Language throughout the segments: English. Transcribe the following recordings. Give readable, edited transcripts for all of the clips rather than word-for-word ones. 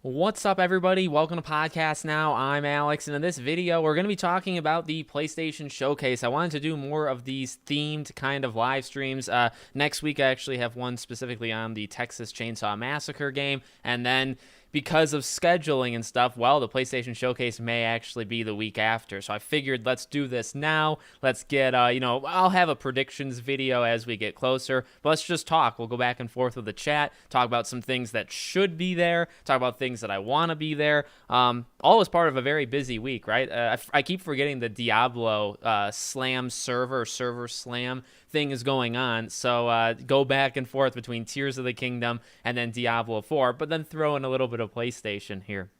What's up, everybody? Welcome to Podcast Now. I'm Alex, and in this video, we're going to be talking about the PlayStation Showcase. I wanted to do more of these themed kind of live streams. Next week, I actually have one specifically on the Texas Chainsaw Massacre game, and then because of scheduling and stuff, well, the PlayStation Showcase may actually be the week after. So I figured let's do this now. Let's get, I'll have a predictions video as we get closer, but let's just talk. We'll go back and forth with the chat, talk about some things that should be there, talk about things that I want to be there. All as part of a very busy week, right? I keep forgetting the Diablo Slam server Slam thing is going on. So go back and forth between Tears of the Kingdom and then Diablo 4, but then throw in a little bit of PlayStation here.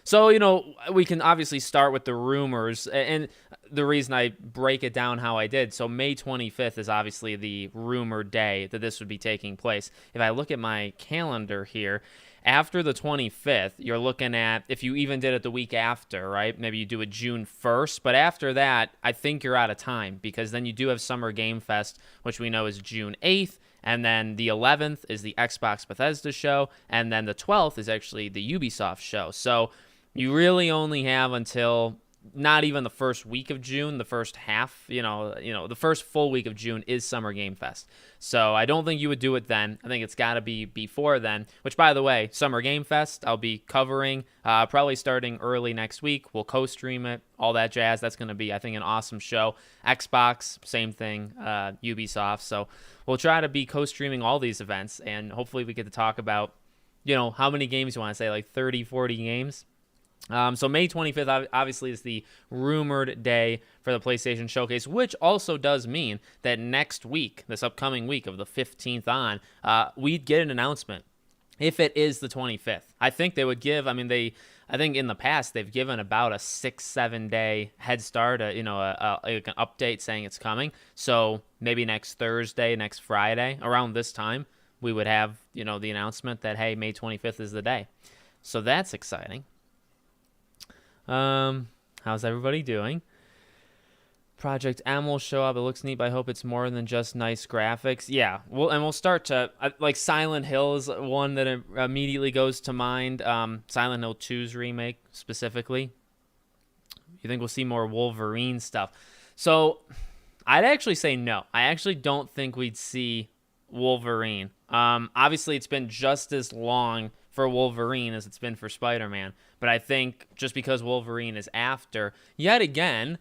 So, we can obviously start with the rumors, and the reason I break it down how I did. So May 25th is obviously the rumored day that this would be taking place. If I look at my calendar here, after the 25th, you're looking at, if you even did it the week after, right? Maybe you do it June 1st, but after that, I think you're out of time, because then you do have Summer Game Fest, which we know is June 8th. And then the 11th is the Xbox Bethesda show, and then the 12th is actually the Ubisoft show. So you really only have until not even the first week of June, the first half, the first full week of June is Summer Game Fest. So I don't think you would do it then. I think it's got to be before then, which, by the way, Summer Game Fest, I'll be covering probably starting early next week. We'll co-stream it, all that jazz. That's going to be, I think, an awesome show. Xbox, same thing, Ubisoft. So we'll try to be co-streaming all these events, and hopefully we get to talk about, how many games you want to say, like 30, 40 games. So May 25th obviously is the rumored day for the PlayStation Showcase, which also does mean that next week, this upcoming week of the 15th on, we'd get an announcement if it is the 25th. I think they would give, I think in the past they've given about a 6-7 day head start, like an update saying it's coming. So maybe next Thursday, next Friday, around this time, we would have, the announcement that, hey, May 25th is the day. So that's exciting. How's everybody doing? Project M will show up. It looks neat, but I hope it's more than just nice graphics. Yeah, we'll start to, like, Silent Hill is one that immediately goes to mind. Silent Hill 2's remake, specifically. You think we'll see more Wolverine stuff? So, I'd actually say no. I actually don't think we'd see Wolverine. Obviously, it's been just as long for Wolverine as it's been for Spider-Man. But I think just because Wolverine is after, yet again,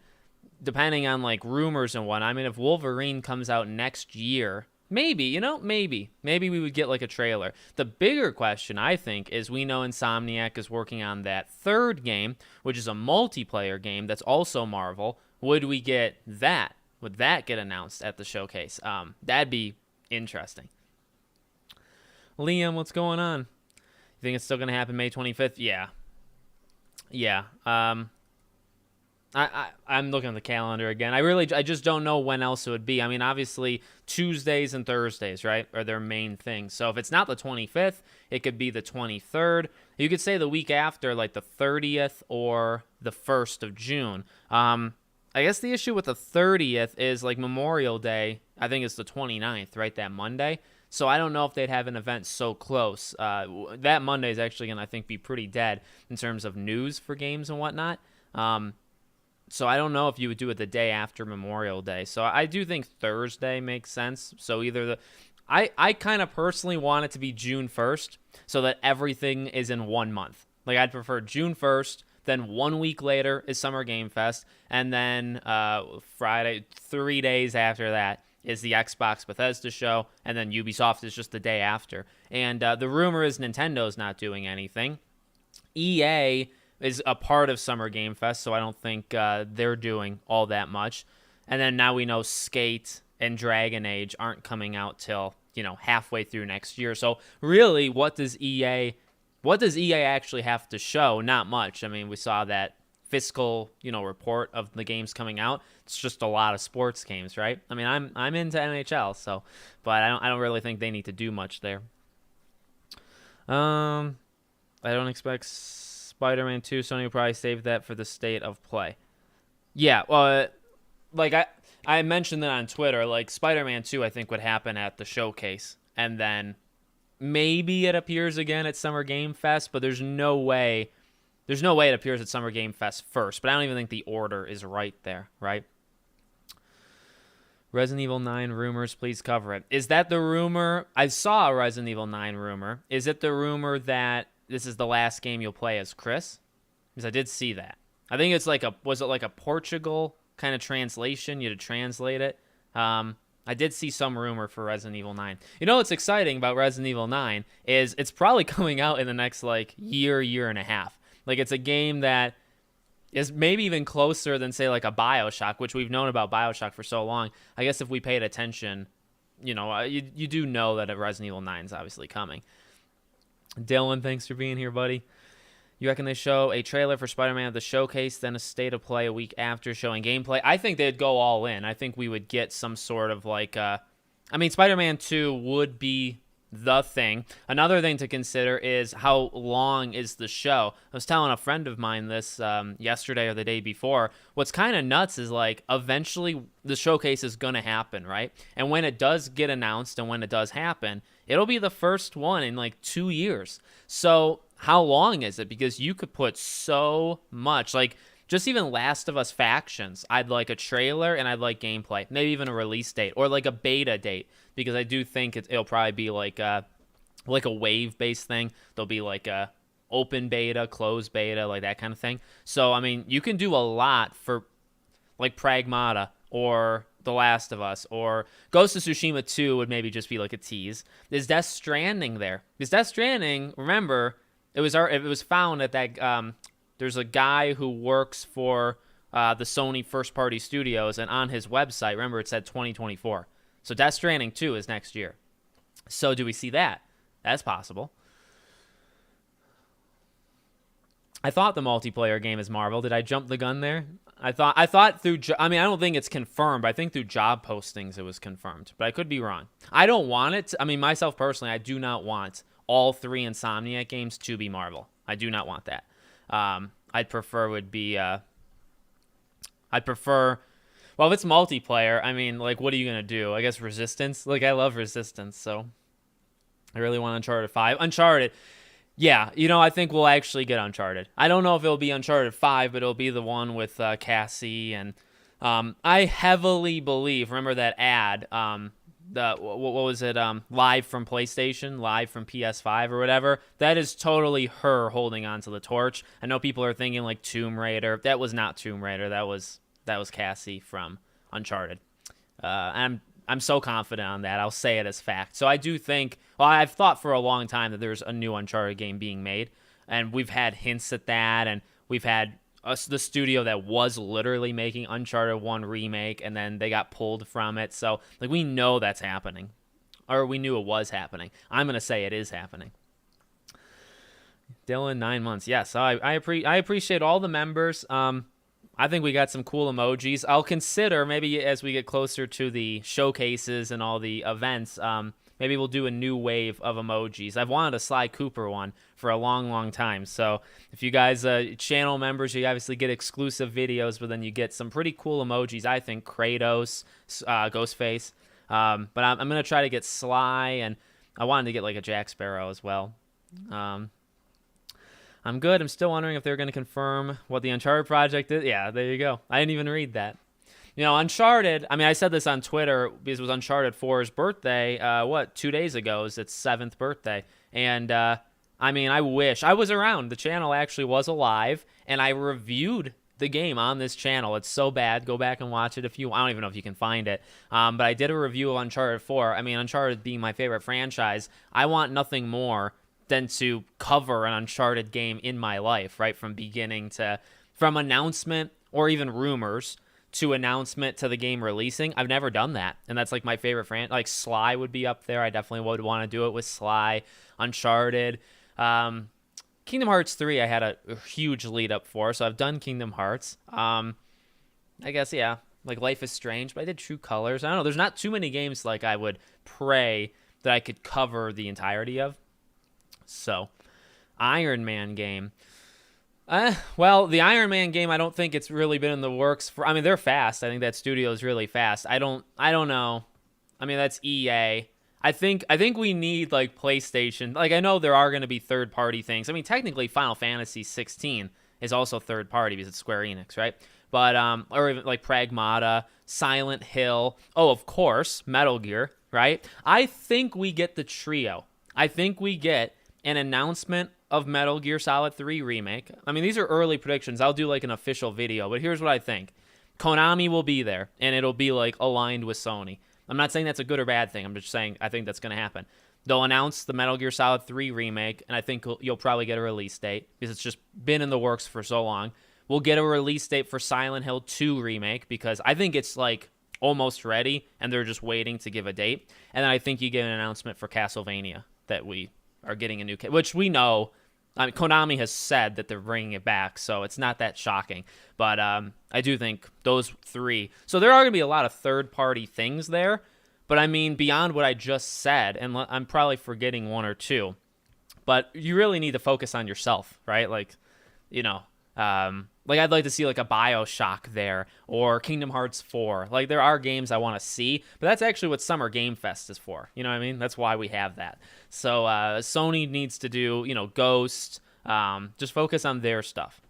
depending on like rumors and what, if Wolverine comes out next year, maybe we would get like a trailer. The bigger question, I think, is we know Insomniac is working on that third game, which is a multiplayer game that's also Marvel. Would we get that? Would that get announced at the showcase? That'd be interesting. Liam, what's going on? You think it's still going to happen May 25th? Yeah. I'm looking at the calendar again. I just don't know when else it would be. Obviously, Tuesdays and Thursdays, right, are their main things. So if it's not the 25th, it could be the 23rd. You could say the week after, like the 30th or the 1st of June. I guess the issue with the 30th is like Memorial Day. I think it's the 29th, right, that Monday. So I don't know if they'd have an event so close. That Monday is actually going to, I think, be pretty dead in terms of news for games and whatnot. So I don't know if you would do it the day after Memorial Day. So I do think Thursday makes sense. So either I kind of personally want it to be June 1st so that everything is in 1 month. Like, I'd prefer June 1st, then 1 week later is Summer Game Fest, and then Friday, 3 days after that, is the Xbox Bethesda show, and then Ubisoft is just the day after. And the rumor is Nintendo's not doing anything. EA is a part of Summer Game Fest, so I don't think they're doing all that much. And then now we know Skate and Dragon Age aren't coming out till, halfway through next year. So really, what does EA actually have to show? Not much. We saw that fiscal, report of the games coming out. It's just a lot of sports games, right? I'm into NHL, so, but I don't really think they need to do much there. I don't expect Spider-Man 2. Sony will probably save that for the state of play. Yeah, well, like I mentioned that on Twitter. Like, Spider-Man 2, I think would happen at the showcase, and then maybe it appears again at Summer Game Fest, but there's no way it appears at Summer Game Fest first. But I don't even think the order is right there, right? Resident Evil 9 rumors, please cover it. Is that the rumor? I saw a Resident Evil 9 rumor. Is it the rumor that this is the last game you'll play as Chris? Because I did see that. I think it's like was it like a Portugal kind of translation? You had to translate it. I did see some rumor for Resident Evil 9. You know what's exciting about Resident Evil 9 is it's probably coming out in the next like year and a half. Like it's a game that is maybe even closer than, say, like a BioShock, which we've known about BioShock for so long. I guess if we paid attention, you know, you do know that a Resident Evil 9 is obviously coming. Dylan, thanks for being here, buddy. You reckon they show a trailer for Spider-Man at the showcase, then a state of play a week after showing gameplay? I think they'd go all in. I think we would get some sort of like, Spider-Man 2 would be the thing. Another thing to consider is how long is the show. I was telling a friend of mine this yesterday or the day before. What's kind of nuts is like eventually the showcase is going to happen, right? And when it does get announced and when it does happen, it'll be the first one in like 2 years. So how long is it? Because you could put so much, like just even Last of Us Factions. I'd like a trailer and I'd like gameplay, maybe even a release date or like a beta date, because I do think it'll probably be like a wave-based thing. There'll be like a open beta, closed beta, like that kind of thing. So, I mean, you can do a lot for like Pragmata or The Last of Us, or Ghost of Tsushima 2 would maybe just be like a tease. Is Death Stranding there? Because Death Stranding, remember, it was found at that there's a guy who works for the Sony first-party studios, and on his website, remember, it said 2024. So Death Stranding 2 is next year. So do we see that? That's possible. I thought the multiplayer game is Marvel. Did I jump the gun there? I thought through, I don't think it's confirmed. I think through job postings it was confirmed, but I could be wrong. I don't want it myself personally, I do not want all 3 Insomniac games to be Marvel. I do not want that. I'd prefer well, if it's multiplayer, like, what are you going to do? I guess Resistance? Like, I love Resistance, so I really want Uncharted 5. Uncharted, yeah, I think we'll actually get Uncharted. I don't know if it'll be Uncharted 5, but it'll be the one with Cassie, and I heavily believe, remember that ad, what was it, live from PlayStation, live from PS5 or whatever, that is totally her holding onto the torch. I know people are thinking like Tomb Raider. That was not Tomb Raider. That was Cassie from Uncharted. I'm so confident on that. I'll say it as fact. So I do think, I've thought for a long time that there's a new Uncharted game being made, and we've had hints at that, and we've had the studio that was literally making Uncharted 1 remake, and then they got pulled from it. So like we know that's happening, or we knew it was happening. I'm gonna say it is happening. Dylan, 9 months. Yes, I appreciate all the members. I think we got some cool emojis. I'll consider maybe as we get closer to the showcases and all the events, maybe we'll do a new wave of emojis. I've wanted a Sly Cooper one for a long, long time. So if you guys, channel members, you obviously get exclusive videos, but then you get some pretty cool emojis. I think Kratos, Ghostface. But I'm going to try to get Sly, and I wanted to get like a Jack Sparrow as well. I'm good. I'm still wondering if they're going to confirm what the Uncharted project is. Yeah, there you go. I didn't even read that. Uncharted, I said this on Twitter because it was Uncharted 4's birthday, 2 days ago. It was its 7th birthday. And, I wish. I was around. The channel actually was alive, and I reviewed the game on this channel. It's so bad. Go back and watch it if you... I don't even know if you can find it. But I did a review of Uncharted 4. Uncharted being my favorite franchise, I want nothing more than to cover an Uncharted game in my life, right? From announcement or even rumors to announcement to the game releasing. I've never done that. And that's like my favorite franchise. Like Sly would be up there. I definitely would want to do it with Sly. Uncharted. Kingdom Hearts 3 I had a huge lead up for, so I've done Kingdom Hearts. I guess, yeah, like Life is Strange, but I did True Colors. I don't know. There's not too many games like I would pray that I could cover the entirety of. So, Iron Man game. The Iron Man game, I don't think it's really been in the works for... they're fast. I think that studio is really fast. I don't know. That's EA. I think we need like PlayStation. Like I know there are going to be third party things. I mean, technically Final Fantasy 16 is also third party because it's Square Enix, right? But or even like Pragmata, Silent Hill. Oh, of course, Metal Gear, right? I think we get the trio. I think we get an announcement of Metal Gear Solid 3 remake. I mean, these are early predictions. I'll do like an official video, but here's what I think. Konami will be there, and it'll be like aligned with Sony. I'm not saying that's a good or bad thing. I'm just saying I think that's going to happen. They'll announce the Metal Gear Solid 3 remake, and I think you'll probably get a release date because it's just been in the works for so long. We'll get a release date for Silent Hill 2 remake because I think it's like almost ready, and they're just waiting to give a date. And then I think you get an announcement for Castlevania that we are getting a new, which we know. I mean, Konami has said that they're bringing it back, so it's not that shocking. But I do think those three. So there are going to be a lot of third-party things there. But I mean, beyond what I just said, and I'm probably forgetting one or two, but you really need to focus on yourself, right? Like, you know, like I'd like to see like a BioShock there or Kingdom Hearts 4. Like there are games I want to see, but that's actually what Summer Game Fest is for. You know what I mean? That's why we have that. So Sony needs to do, you know, Ghost, just focus on their stuff.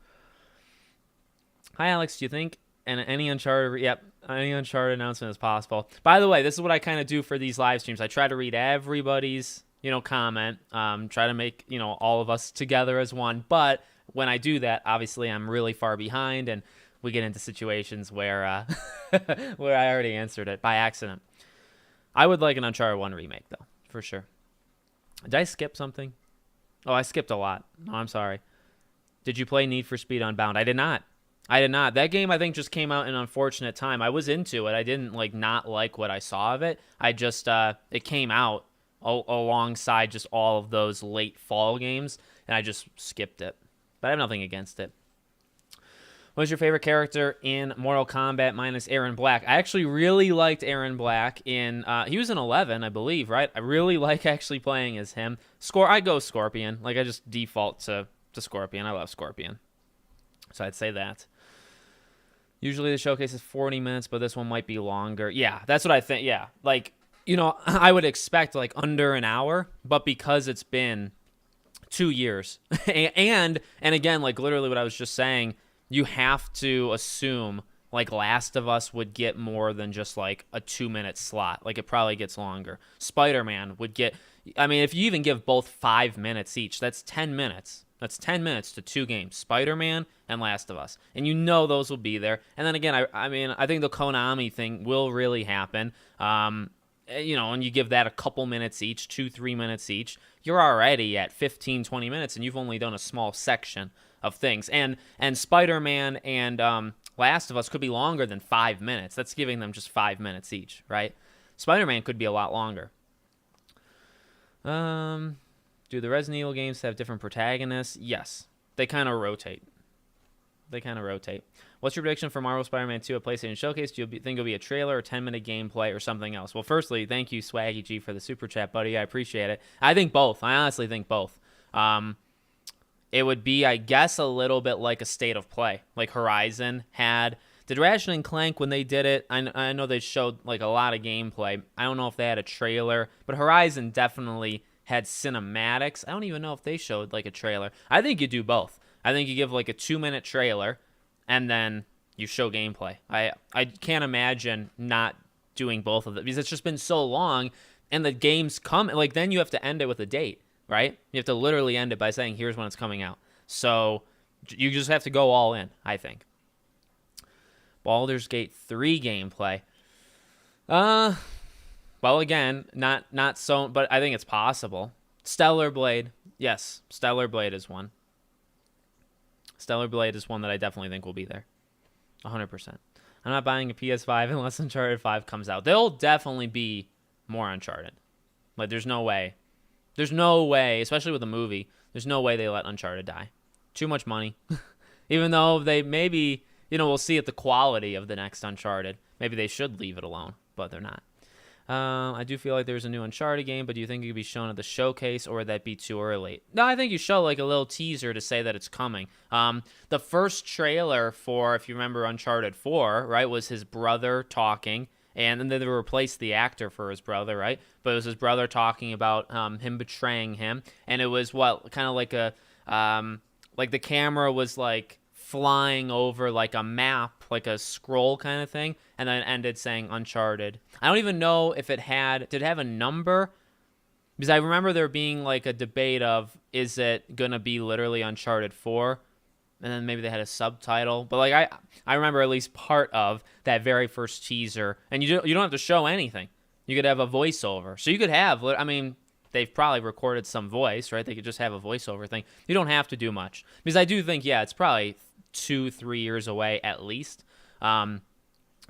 Hi, Alex. Do you think any Uncharted? Yep, any Uncharted announcement is possible. By the way, this is what I kind of do for these live streams. I try to read everybody's, you know, comment. Try to make, you know, all of us together as one. But when I do that, obviously I'm really far behind, and we get into situations where where I already answered it by accident. I would like an Uncharted 1 remake, though, for sure. Did I skip something? Oh, I skipped a lot. No, I'm sorry. Did you play Need for Speed Unbound? I did not. That game, I think, just came out in an unfortunate time. I was into it. I didn't not like what I saw of it. I just, it came out alongside just all of those late fall games, and I just skipped it. But I have nothing against it. What's your favorite character in Mortal Kombat minus Aaron Black? I actually really liked Aaron Black in, he was in 11, I believe, right? I really like actually playing as him. I go Scorpion. Like, I just default to Scorpion. I love Scorpion. So I'd say that. Usually the showcase is 40 minutes, but this one might be longer. Yeah, that's what I think. Yeah, like, you know, I would expect like under an hour, but because it's been 2 years, and again, like literally what I was just saying, you have to assume like Last of Us would get more than just like a 2-minute slot. Like it probably gets longer. Spider-Man would get, I mean, if you even give both 5 minutes each, that's 10 minutes. That's 10 minutes to 2 games, Spider-Man and Last of Us. And you know those will be there. And then again, I mean, I think the Konami thing will really happen. You know, and you give that a couple minutes each, 2-3 minutes each, you're already at 15, 20 minutes, and you've only done a small section of things. And Spider-Man and Last of Us could be longer than 5 minutes. That's giving them just 5 minutes each, right? Spider-Man could be a lot longer. Do the Resident Evil games have different protagonists? Yes. They kind of rotate. What's your prediction for Marvel Spider-Man 2 at PlayStation Showcase? Do you think it'll be a trailer or 10-minute gameplay or something else? Well, firstly, thank you, Swaggy G, for the super chat, buddy. I appreciate it. I think both. I honestly think both. It would be, I guess, a little bit like a State of Play, like Horizon had. Did Ratchet and Clank, when they did it, I know they showed like a lot of gameplay. I don't know if they had a trailer, but Horizon definitely had cinematics. I don't even know if they showed like a trailer. I think you do both. I think you give like a 2-minute trailer and then you show gameplay. I can't imagine not doing both of them because it's just been so long and the games come, like then you have to end it with a date, right? You have to literally end it by saying here's when it's coming out. So you just have to go all in, I think. Baldur's Gate 3 gameplay. Well, again, not so, but I think it's possible. Stellar Blade, yes, Stellar Blade is one. Stellar Blade is one that I definitely think will be there, 100%. I'm not buying a PS5 unless Uncharted 5 comes out. There'll definitely be more Uncharted. Like, there's no way, especially with the movie, there's no way they let Uncharted die. Too much money. Even though they maybe, you know, we'll see at the quality of the next Uncharted. Maybe they should leave it alone, but they're not. I do feel like there's a new Uncharted game, but do you think it could be shown at the showcase, or would that be too early? No, I think you show like a little teaser to say that it's coming. The first trailer for, if you remember Uncharted 4, right, was his brother talking, and then they replaced the actor for his brother, right? But it was his brother talking about him betraying him, and it was what kind of like a like the camera was like flying over like a map, like a scroll kind of thing, and then it ended saying Uncharted. I don't even know if did it have a number, because I remember there being like a debate of, is it gonna be literally Uncharted 4? And then maybe they had a subtitle, but like I remember at least part of that very first teaser, and you don't have to show anything. You could have a voiceover, so you could have. I mean, they've probably recorded some voice, right? They could just have a voiceover thing. You don't have to do much, because I do think, yeah, it's probably 2-3 years away at least. So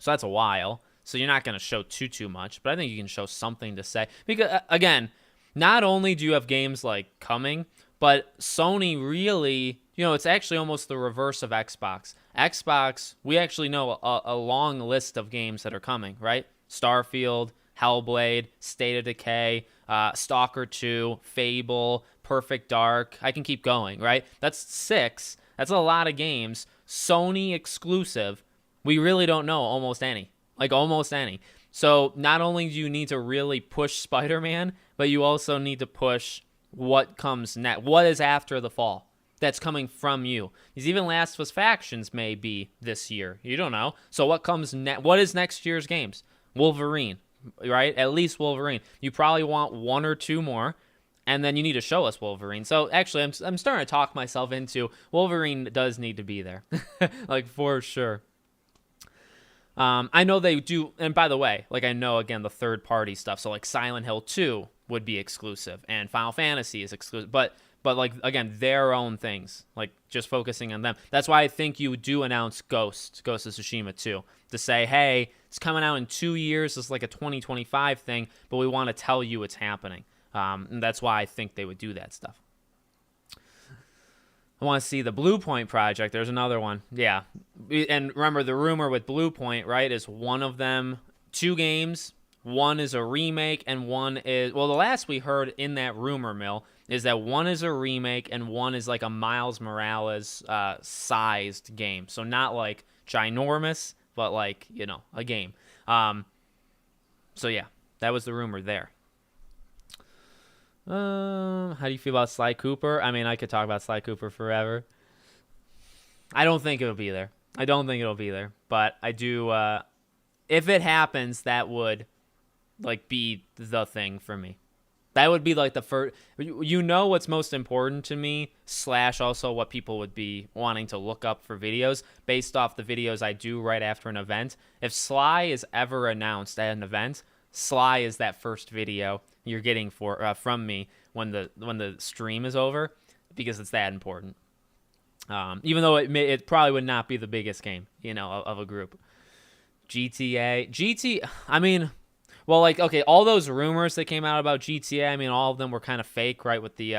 that's a while. So you're not going to show too much, but I think you can show something to say, because again, not only do you have games like coming, but Sony really, it's actually almost the reverse of Xbox. Xbox, we actually know a long list of games that are coming, right? Starfield, Hellblade, State of Decay, Stalker 2, Fable, Perfect Dark. I can keep going, right? That's 6. That's a lot of games. Sony exclusive, we really don't know almost any. Like almost any. So not only do you need to really push Spider-Man, but you also need to push what comes next. What is after the fall that's coming from you? Because even Last of Us Factions may be this year. You don't know. So what comes next? What is next year's games? Wolverine, right? At least Wolverine. You probably want 1 or 2 more, and then you need to show us Wolverine. So actually, I'm starting to talk myself into Wolverine does need to be there, like for sure. I know they do, and by the way, like I know again the third-party stuff. So like Silent Hill 2 would be exclusive, and Final Fantasy is exclusive, but like again their own things, like just focusing on them. That's why I think you do announce Ghost of Tsushima 2 to say, hey, it's coming out in 2 years. It's like a 2025 thing, but we want to tell you it's happening. And that's why I think they would do that stuff. I want to see the Blue Point project. There's another one. Yeah. And remember, the rumor with Blue Point, right, is one of them, 2 games. One is a remake and one is, well, the last we heard in that rumor mill is that one is a remake and one is like a Miles Morales sized game. So not like ginormous, but like, a game. So yeah, that was the rumor there. How do you feel about Sly Cooper? I mean, I could talk about Sly Cooper forever. I don't think it'll be there. But I do, if it happens, that would like be the thing for me. That would be like the first, what's most important to me, / also what people would be wanting to look up for videos based off the videos I do right after an event. If Sly is ever announced at an event, Sly is that first video you're getting from me when the stream is over, because it's that important. Even though it probably would not be the biggest game, of a group. GTA, I mean, well, like, okay, all those rumors that came out about GTA, I mean, all of them were kind of fake, right, with the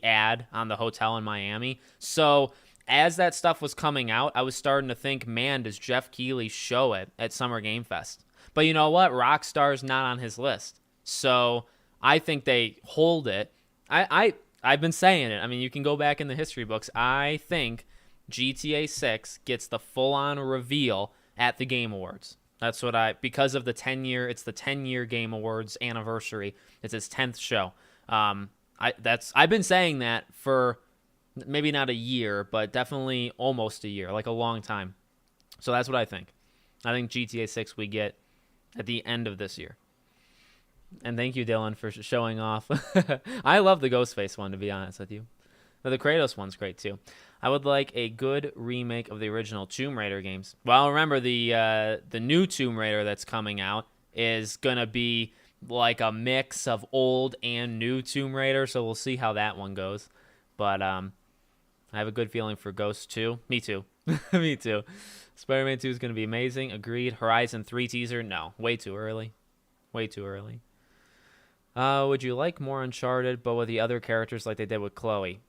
ad on the hotel in Miami. So as that stuff was coming out, I was starting to think, man, does Jeff Keighley show it at Summer Game Fest? But you know what? Rockstar's not on his list. So I think they hold it. I've been saying it. I mean, you can go back in the history books. I think GTA 6 gets the full-on reveal at the Game Awards. That's what because of the 10-year, it's the 10-year Game Awards anniversary. It's his 10th show. I've been saying that for maybe not a year, but definitely almost a year, like a long time. So that's what I think. I think GTA 6 we get at the end of this year. And thank you, Dylan, for showing off. I love the Ghostface one, to be honest with you. But the Kratos one's great, too. I would like a good remake of the original Tomb Raider games. Well, remember, the new Tomb Raider that's coming out is going to be like a mix of old and new Tomb Raider, so we'll see how that one goes. But I have a good feeling for Ghost 2. Me too. Me too. Spider-Man 2 is going to be amazing. Agreed. Horizon 3 teaser? No. Way too early. Way too early. Would you like more Uncharted, but with the other characters like they did with Chloe?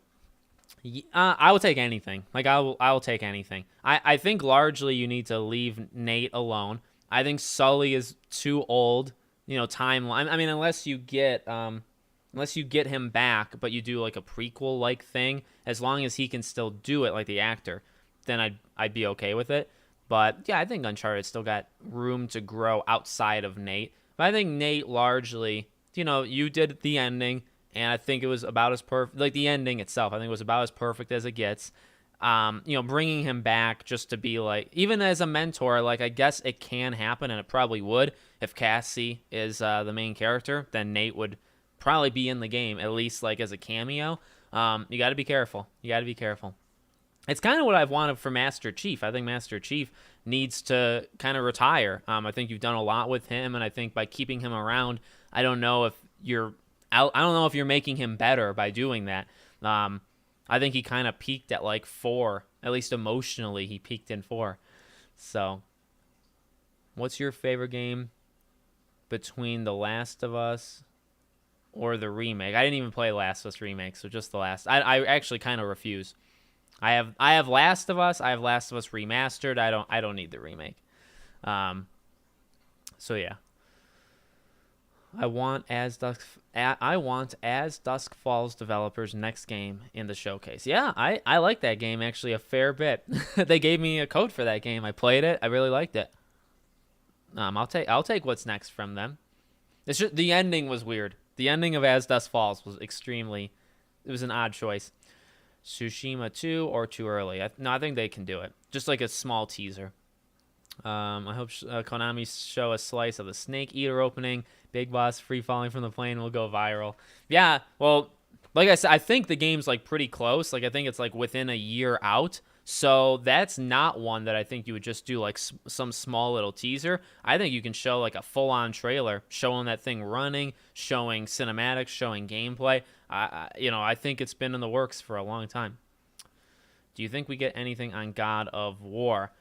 I will take anything. Like, I will take anything. I think largely you need to leave Nate alone. I think Sully is too old. Timeline. I mean, unless you get him back, but you do like a prequel like thing, as long as he can still do it like the actor, then I'd be okay with it. But yeah, I think Uncharted still got room to grow outside of Nate. But I think Nate largely, you did the ending, and I think it was about as perfect. Like the ending itself, I think it was about as perfect as it gets. Bringing him back just to be like, even as a mentor, like I guess it can happen, and it probably would if Cassie is the main character. Then Nate would probably be in the game at least like as a cameo. You got to be careful. You got to be careful. It's kind of what I've wanted for Master Chief. I think Master Chief needs to kind of retire. I think you've done a lot with him, and I think by keeping him around, I don't know if you're making him better by doing that. I think he kind of peaked at like 4, at least emotionally. He peaked in 4. So, what's your favorite game between The Last of Us or the remake? I didn't even play Last of Us remake, so just the last. I actually kind of refuse. I have Last of Us. I have Last of Us remastered. I don't need the remake. So yeah. I want As Dusk Falls developers' next game in the showcase. Yeah, I like that game actually a fair bit. They gave me a code for that game. I played it. I really liked it. I'll take what's next from them. It's just, the ending was weird. The ending of As Dusk Falls was it was an odd choice. Tsushima 2 or too early? I think they can do it. Just like a small teaser. I hope Konami show a slice of the Snake Eater opening. Big Boss free falling from the plane will go viral. Yeah, well, like I said, I think the game's like pretty close. Like I think it's like within a year out. So that's not one that I think you would just do like some small little teaser. I think you can show like a full-on trailer showing that thing running, showing cinematics, showing gameplay. I think it's been in the works for a long time. Do you think we get anything on God of War?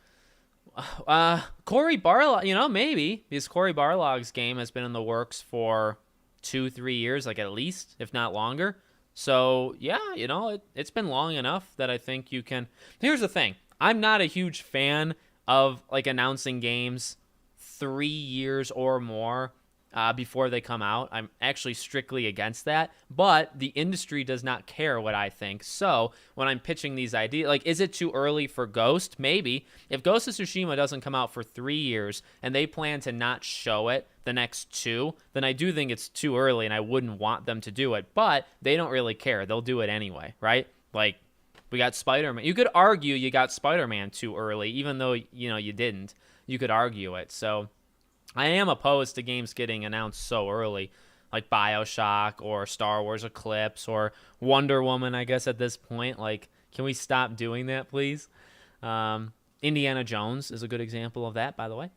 Cory Barlog, maybe, because Cory Barlog's game has been in the works for 2-3 years, like at least, if not longer. So yeah, it's been long enough that I think you can. Here's the thing: I'm not a huge fan of like announcing games 3 years or more before they come out. I'm actually strictly against that, but the industry does not care what I think. So when I'm pitching these ideas, like, is it too early for Ghost? Maybe. If Ghost of Tsushima doesn't come out for 3 years and they plan to not show it the next 2, then I do think it's too early and I wouldn't want them to do it, but they don't really care. They'll do it anyway, right? Like, we got Spider-Man. You could argue you got Spider-Man too early, even though, you didn't. You could argue it. So I am opposed to games getting announced so early, like BioShock or Star Wars Eclipse or Wonder Woman, I guess, at this point. Like, can we stop doing that, please? Indiana Jones is a good example of that, by the way.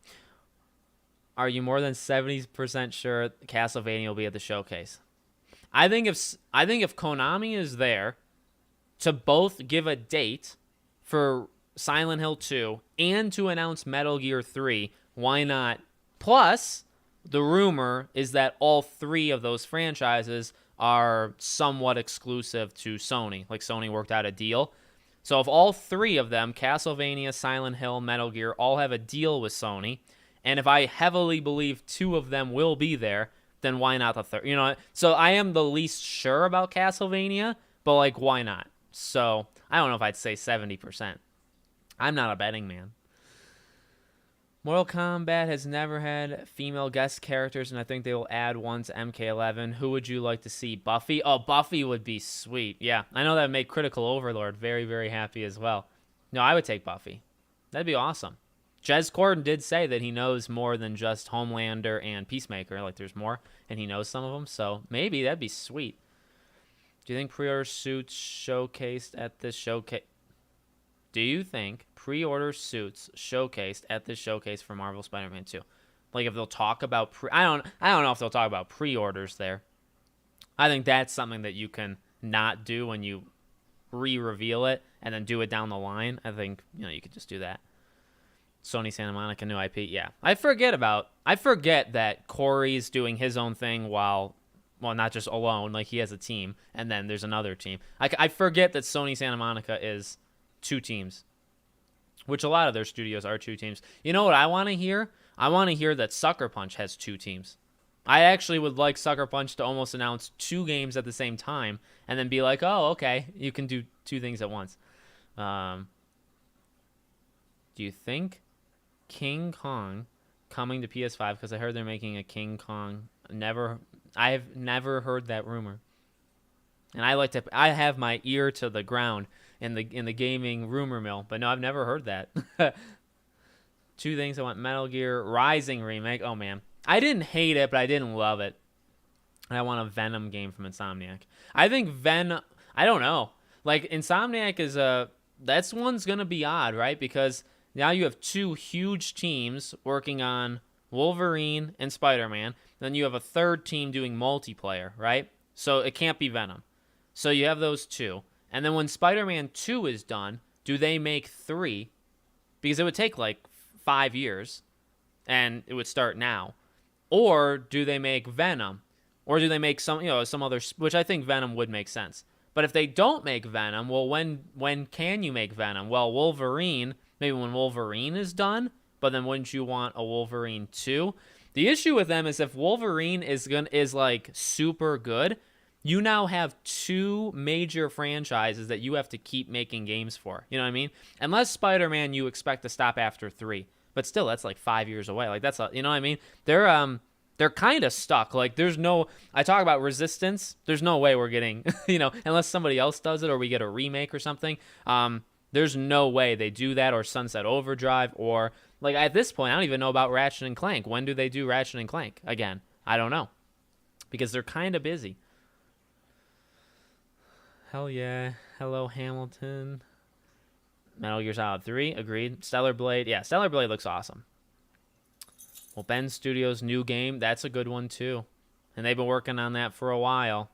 Are you more than 70% sure Castlevania will be at the showcase? I think if Konami is there to both give a date for Silent Hill 2 and to announce Metal Gear 3, why not? Plus, the rumor is that all 3 of those franchises are somewhat exclusive to Sony. Like, Sony worked out a deal. So if all 3 of them, Castlevania, Silent Hill, Metal Gear, all have a deal with Sony, and if I heavily believe 2 of them will be there, then why not the 3rd? So I am the least sure about Castlevania, but, like, why not? So I don't know if I'd say 70%. I'm not a betting man. Mortal Kombat has never had female guest characters, and I think they will add one to MK11. Who would you like to see? Buffy? Oh, Buffy would be sweet. Yeah, I know that would make Critical Overlord very, very happy as well. No, I would take Buffy. That'd be awesome. Jez Corden did say that he knows more than just Homelander and Peacemaker. Like, there's more, and he knows some of them, so maybe that'd be sweet. Do you think pre-order suits showcased at this showcase? Do you think pre-order suits showcased at this showcase for Marvel Spider-Man 2? Like, if they'll talk about I don't know if they'll talk about pre-orders there. I think that's something that you can not do when you re-reveal it and then do it down the line. I think, you could just do that. Sony Santa Monica new IP. Yeah. I forget that Corey's doing his own thing while not just alone, like he has a team, and then there's another team. I forget that Sony Santa Monica is 2 teams, which a lot of their studios are 2 teams. You know what I want to hear? I want to hear that Sucker Punch has 2 teams. I actually would like Sucker Punch to almost announce 2 games at the same time and then be like, oh, okay, you can do 2 things at once. Do you think King Kong coming to PS5 because I heard they're making a King Kong. I've never heard that rumor. And I have my ear to the ground in the gaming rumor mill, but no, I've never heard that. Two things I want: Metal Gear Rising remake. Oh man, I didn't hate it, but I didn't love it. And I want a Venom game from Insomniac. I think I don't know. Like Insomniac that's one's gonna be odd, right? Because now you have two huge teams working on Wolverine and Spider-Man. Then you have a third team doing multiplayer, right? So it can't be Venom. So you have those two. And then when Spider-Man 2 is done, do they make 3? Because it would take like 5 years, and it would start now. Or do they make Venom? Or do they make some other, which I think Venom would make sense. But if they don't make Venom, well, when can you make Venom? Well, Wolverine, maybe when Wolverine is done, but then wouldn't you want a Wolverine 2? The issue with them is if Wolverine is like super good, you now have 2 major franchises that you have to keep making games for. You know what I mean? Unless Spider-Man you expect to stop after 3. But still, that's like 5 years away. Like you know what I mean? They're kind of stuck. Like I talk about Resistance. There's no way we're getting, unless somebody else does it or we get a remake or something. There's no way they do that, or Sunset Overdrive, or like at this point, I don't even know about Ratchet and Clank. When do they do Ratchet and Clank again? I don't know, because they're kind of busy. Hell yeah. Hello, Hamilton. Metal Gear Solid 3, agreed. Stellar Blade, yeah, Stellar Blade looks awesome. Well, Ben Studios' new game, that's a good one too. And they've been working on that for a while.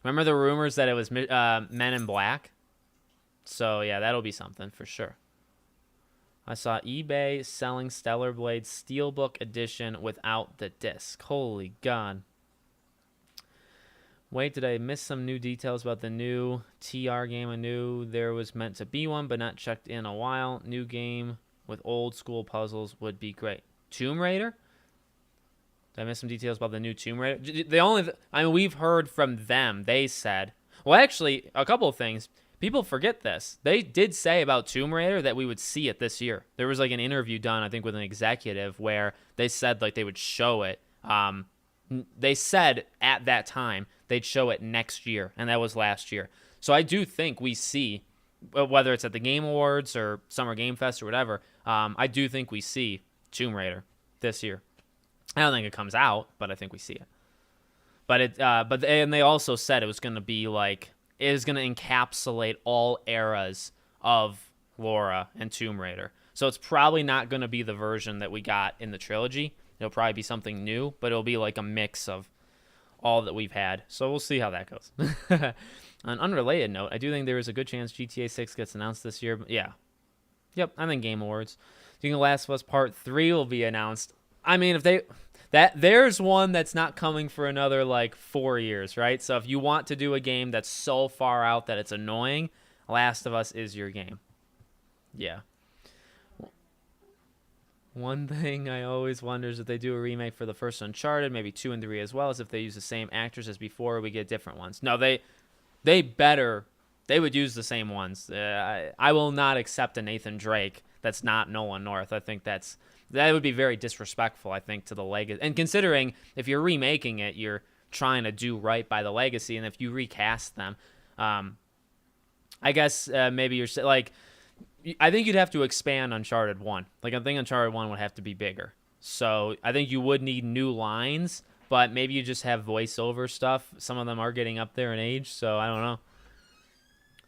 Remember the rumors that it was Men in Black? So, yeah, that'll be something for sure. I saw eBay selling Stellar Blade Steelbook Edition without the disc. Holy God. Wait, did I miss some new details about the new TR game? I knew there was meant to be one, but not checked in a while. New game with old school puzzles would be great. Tomb Raider? Did I miss some details about the new Tomb Raider? We've heard from them. They said, well, actually, a couple of things. People forget this. They did say about Tomb Raider that we would see it this year. There was like an interview done, I think, with an executive where they said like they would show it. They said at that time they'd show it next year, and that was last year. So I do think we see, whether it's at the Game Awards or Summer Game Fest or whatever, I do think we see Tomb Raider this year. I don't think it comes out, but I think we see it. But they also said it was going to be like, it is going to encapsulate all eras of Laura and Tomb Raider. So it's probably not going to be the version that we got in the trilogy. It'll probably be something new, but it'll be like a mix of all that we've had. So we'll see how that goes. On an unrelated note, I do think there is a good chance GTA 6 gets announced this year. But yeah. Yep, I think Game Awards. Do you think Last of Us Part 3 will be announced? I mean, there's one that's not coming for another like 4 years, right? So if you want to do a game that's so far out that it's annoying, Last of Us is your game. Yeah. One thing I always wonder is if they do a remake for the first Uncharted, maybe 2 and 3 as well, as if they use the same actors as before, we get different ones. No, they would use the same ones. I will not accept a Nathan Drake that's not Nolan North. I think that would be very disrespectful, I think, to the legacy. And considering if you're remaking it, you're trying to do right by the legacy, and if you recast them, I guess maybe you're like, I think you'd have to expand Uncharted 1. Like, I think Uncharted 1 would have to be bigger. So I think you would need new lines, but maybe you just have voiceover stuff. Some of them are getting up there in age, so I don't know.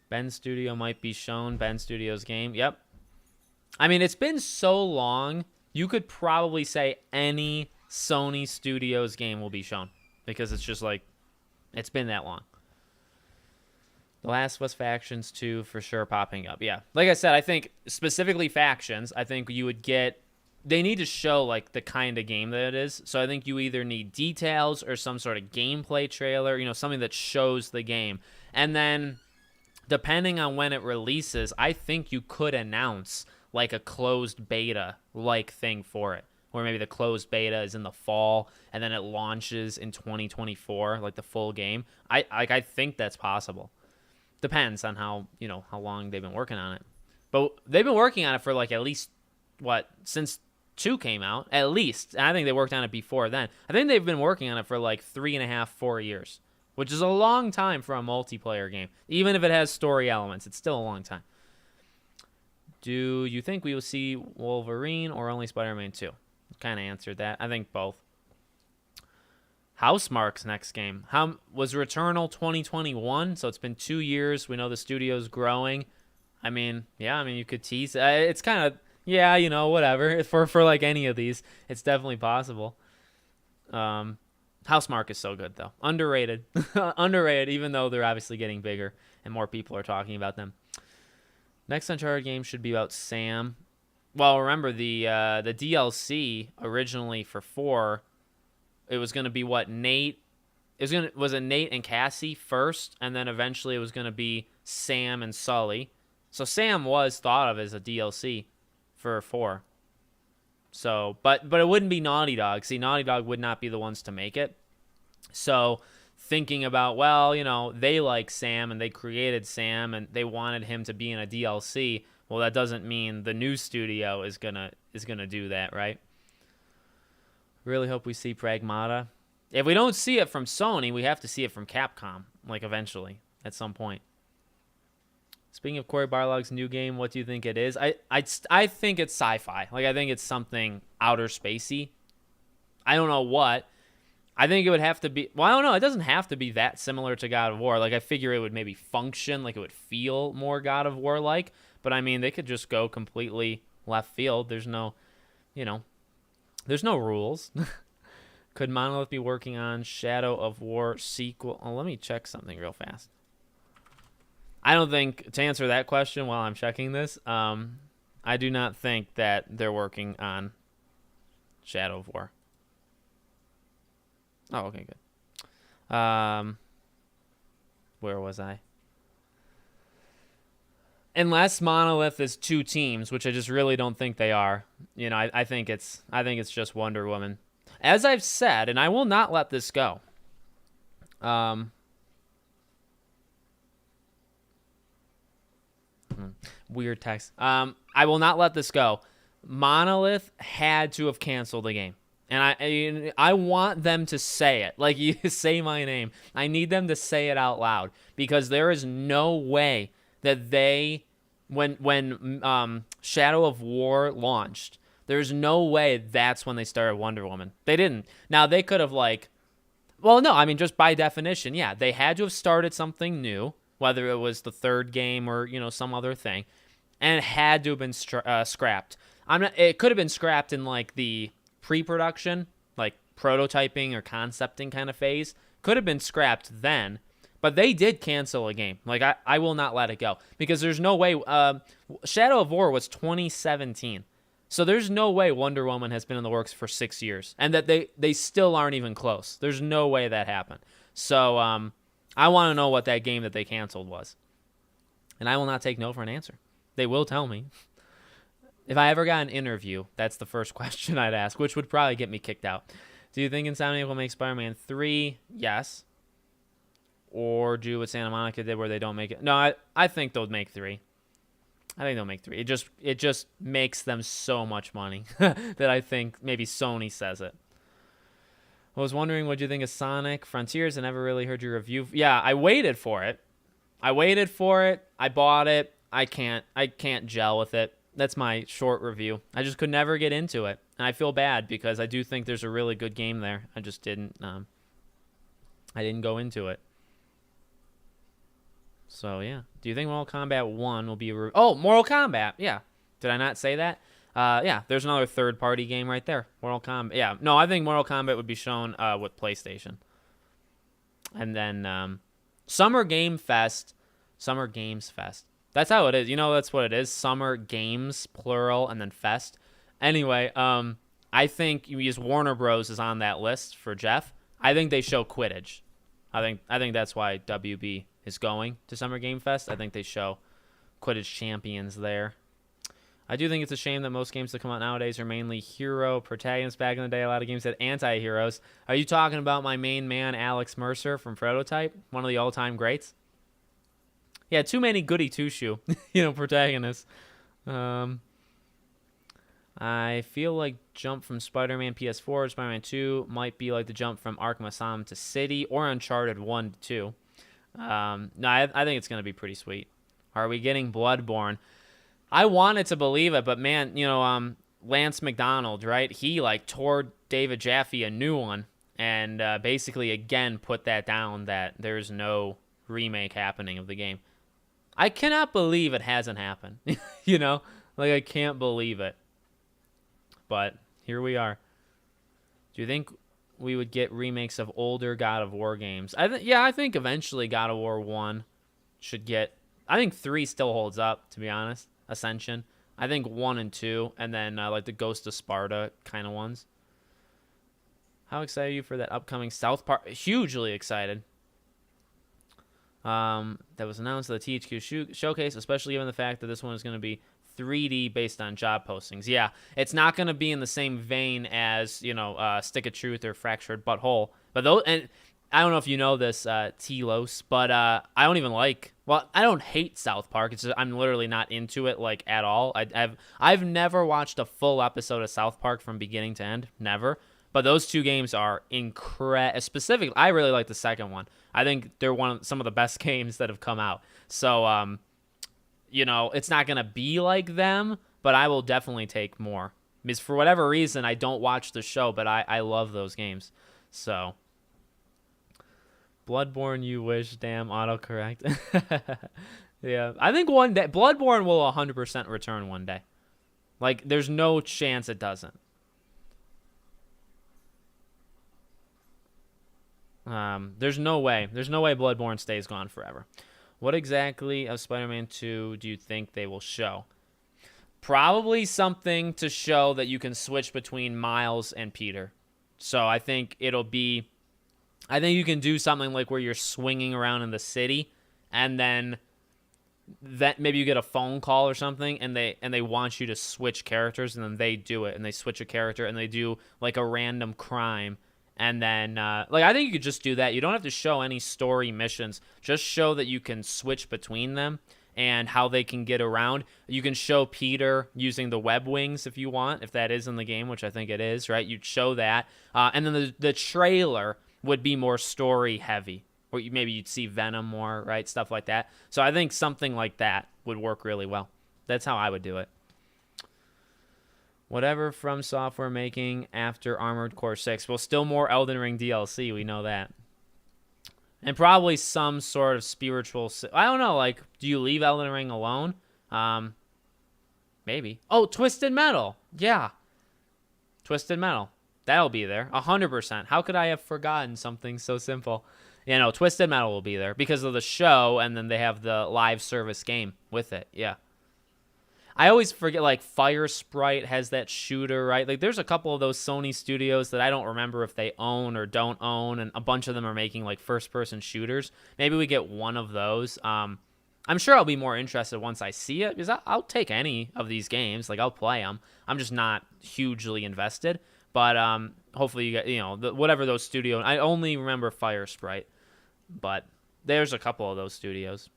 Ben Studio might be shown. Ben Studio's game. Yep. I mean, it's been so long, you could probably say any Sony Studios game will be shown, because it's just like, it's been that long. The Last of Us Factions 2 for sure popping up. Yeah. Like I said, I think specifically Factions, I think you would get, they need to show like the kind of game that it is. So I think you either need details or some sort of gameplay trailer, something that shows the game. And then depending on when it releases, I think you could announce like a closed beta like thing for it. Or maybe the closed beta is in the fall and then it launches in 2024, like the full game. I think that's possible. Depends on how long they've been working on it. But they've been working on it for like at least since 2 came out, at least. And I think they worked on it before then. I think they've been working on it for like 3.5, 4 years, which is a long time for a multiplayer game. Even if it has story elements, it's still a long time. Do you think we will see Wolverine or only Spider-Man 2? Kind of answered that. I think both. Housemarque's next game. How was Returnal 2021? So it's been 2 years. We know the studio's growing. I mean, yeah, you could tease. It's kind of, yeah, whatever. For like any of these, it's definitely possible. Housemarque is so good, though. Underrated. Underrated, even though they're obviously getting bigger and more people are talking about them. Next Uncharted game should be about Sam. Well, remember, the DLC originally for 4, it was going to be Nate? Was it Nate and Cassie first, and then eventually it was going to be Sam and Sully. So Sam was thought of as a DLC for 4. So, but it wouldn't be Naughty Dog. See, Naughty Dog would not be the ones to make it. So thinking about, well, they like Sam and they created Sam and they wanted him to be in a DLC. Well, that doesn't mean the new studio is gonna do that, right? Really hope we see Pragmata. If we don't see it from Sony, we have to see it from Capcom, like eventually, at some point. Speaking of Cory Barlog's new game, what do you think it is? I think it's sci-fi. Like, I think it's something outer spacey. I don't know what. I think it would have to be... Well, I don't know. It doesn't have to be that similar to God of War. Like, I figure it would maybe function, like it would feel more God of War-like. But, they could just go completely left field. There's no, there's no rules. Could Monolith be working on Shadow of War sequel? Oh, let me check something real fast. I don't think, to answer that question while I'm checking this, I do not think that they're working on Shadow of War. Oh, okay, good. Where was I? Unless Monolith is 2 teams, which I just really don't think they are. I think it's just Wonder Woman. As I've said, and I will not let this go. Weird text. I will not let this go. Monolith had to have canceled the game. And I want them to say it. Like, you say my name. I need them to say it out loud. Because there is no way that they, when Shadow of War launched, there's no way that's when they started Wonder Woman. They didn't. Now, they could have, just by definition, yeah. They had to have started something new, whether it was the 3rd game or, some other thing. And it had to have been scrapped. It could have been scrapped in, the pre-production, prototyping or concepting kind of phase. Could have been scrapped then, but they did cancel a game. I will not let it go because there's no way. Shadow of War was 2017, so there's no way Wonder Woman has been in the works for 6 years, and that they still aren't even close. There's no way that happened. So I want to know what that game that they canceled was, and I will not take no for an answer. They will tell me. If I ever got an interview, that's the first question I'd ask, which would probably get me kicked out. Do you think Insomniac will make Spider-Man 3? Yes. Or do what Santa Monica did where they don't make it? No, I think they'll make 3. I think they'll make 3. It just makes them so much money that I think maybe Sony says it. I was wondering what you think of Sonic Frontiers. I never really heard your review. Yeah, I waited for it. I bought it. I can't gel with it. That's my short review. I just could never get into it. And I feel bad because I do think there's a really good game there. I just didn't go into it. So, yeah. Do you think Mortal Kombat 1 will be Mortal Kombat. Yeah. Did I not say that? Yeah, there's another third-party game right there. Mortal Kombat. Yeah. No, I think Mortal Kombat would be shown with PlayStation. And then Summer Games Fest. That's how it is. That's what it is. Summer Games, plural, and then Fest. Anyway, I think Warner Bros. Is on that list for Jeff. I think they show Quidditch. I think that's why WB is going to Summer Game Fest. I think they show Quidditch champions there. I do think it's a shame that most games that come out nowadays are mainly hero protagonists. Back in the day, a lot of games had anti-heroes. Are you talking about my main man, Alex Mercer from Prototype? One of the all-time greats? Yeah, too many goody two-shoe, protagonists. I'm I feel like jump from Spider-Man PS4 to Spider-Man 2 might be like the jump from Arkham Asylum to City or Uncharted 1 to 2. No, I think it's going to be pretty sweet. Are we getting Bloodborne? I wanted to believe it, but man, Lance McDonald, right? He like tore David Jaffe a new one and basically again put that down that there's no remake happening of the game. I cannot believe it hasn't happened. Like I can't believe it. But here we are. Do you think we would get remakes of older God of War games? I think eventually God of War 1 should get. I think 3 still holds up, to be honest. Ascension. I think 1 and 2, and then like the Ghost of Sparta kind of ones. How excited are you for that upcoming South Park? Hugely excited. That was announced at the THQ showcase, especially given the fact that this one is going to be 3D based on job postings. Yeah, it's not going to be in the same vein as Stick of Truth or Fractured Butthole. But those, and I don't know if you know this, Telos, but I don't even like. Well, I don't hate South Park. It's just, I'm literally not into it like at all. I've never watched a full episode of South Park from beginning to end. Never. But those two games are incredible. Specifically, I really like the second one. I think they're some of the best games that have come out. So, it's not going to be like them, but I will definitely take more. Because for whatever reason, I don't watch the show, but I love those games. So, Bloodborne, you wish, damn, autocorrect. Yeah, I think one day, Bloodborne will 100% return one day. Like, there's no chance it doesn't. There's no way. There's no way Bloodborne stays gone forever. What exactly of Spider-Man 2 do you think they will show? Probably something to show that you can switch between Miles and Peter. So I think you can do something like where you're swinging around in the city, and then that maybe you get a phone call or something, and they want you to switch characters, and then they do it, and they switch a character, and they do like a random crime. And then, I think you could just do that. You don't have to show any story missions. Just show that you can switch between them and how they can get around. You can show Peter using the web wings if you want, if that is in the game, which I think it is, right? You'd show that. And then the trailer would be more story heavy. Or maybe you'd see Venom more, right? Stuff like that. So I think something like that would work really well. That's how I would do it. Whatever From Software making after Armored Core 6. Well, still more Elden Ring DLC. We know that. And probably some sort of spiritual. I don't know. Like, do you leave Elden Ring alone? Maybe. Oh, Twisted Metal. Yeah. Twisted Metal. That'll be there. 100%. How could I have forgotten something so simple? Twisted Metal will be there because of the show, and then they have the live service game with it. Yeah. I always forget, like, Fire Sprite has that shooter, right? Like, there's a couple of those Sony studios that I don't remember if they own or don't own, and a bunch of them are making, like, first-person shooters. Maybe we get one of those. I'm sure I'll be more interested once I see it, because I'll take any of these games. Like, I'll play them. I'm just not hugely invested. But hopefully you get, whatever those studios. I only remember Fire Sprite, but there's a couple of those studios.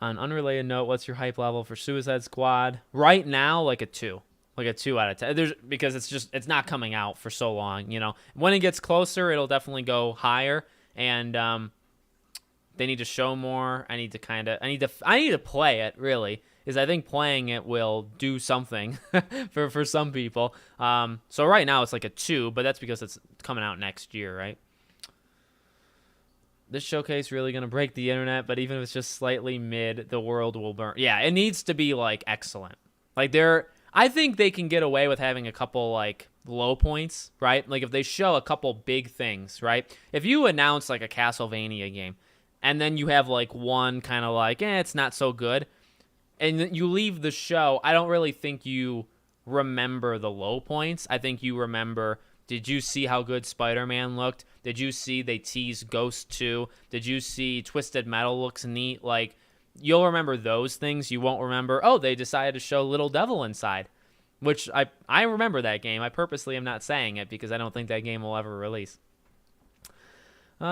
On an unrelated note, what's your hype level for Suicide Squad? Right now, like a 2. Like a 2 out of 10. Because it's not coming out for so long, When it gets closer, it'll definitely go higher. And they need to show more. I need to play it, really. Because I think playing it will do something for some people. So right now it's like a 2, but that's because it's coming out next year, right? This showcase really going to break the internet, but even if it's just slightly mid, the world will burn. Yeah, it needs to be, like, excellent. Like, I think they can get away with having a couple, like, low points, right? Like, if they show a couple big things, right? If you announce, like, a Castlevania game, and then you have, like, one kind of like, it's not so good, and you leave the show, I don't really think you remember the low points. I think you remember... Did you see how good Spider-Man looked? Did you see they teased Ghost 2? Did you see Twisted Metal looks neat? Like, you'll remember those things. You won't remember, they decided to show Little Devil inside, which I remember that game. I purposely am not saying it because I don't think that game will ever release. There's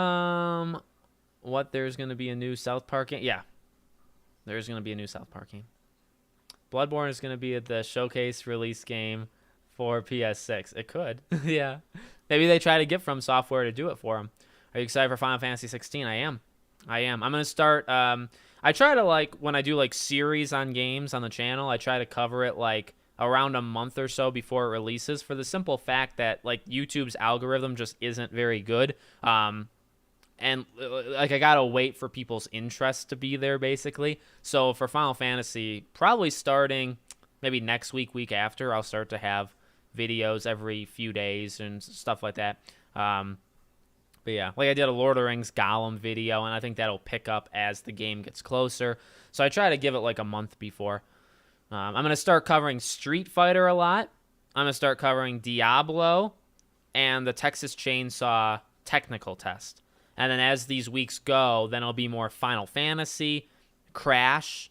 going to be a new South Park game? Yeah, there's going to be a new South Park game. Bloodborne is going to be at the showcase release game for PS6. It could. Yeah. Maybe they try to get From Software to do it for them. Are you excited for Final Fantasy 16? I am. I'm going to start. I try to, like, when I do, like, series on games on the channel, I try to cover it, like, around a month or so before it releases, for the simple fact that, like, YouTube's algorithm just isn't very good. And, like, I gotta wait for people's interest to be there, basically. So for Final Fantasy, probably starting maybe next week after, I'll start to have videos every few days and stuff like that. But yeah, like I did a Lord of the Rings Gollum video, and I think that'll pick up as the game gets closer. So I try to give it like a month before. I'm going to start covering Street Fighter a lot. I'm going to start covering Diablo and the Texas Chainsaw technical test. And then as these weeks go, then it'll be more Final Fantasy, Crash,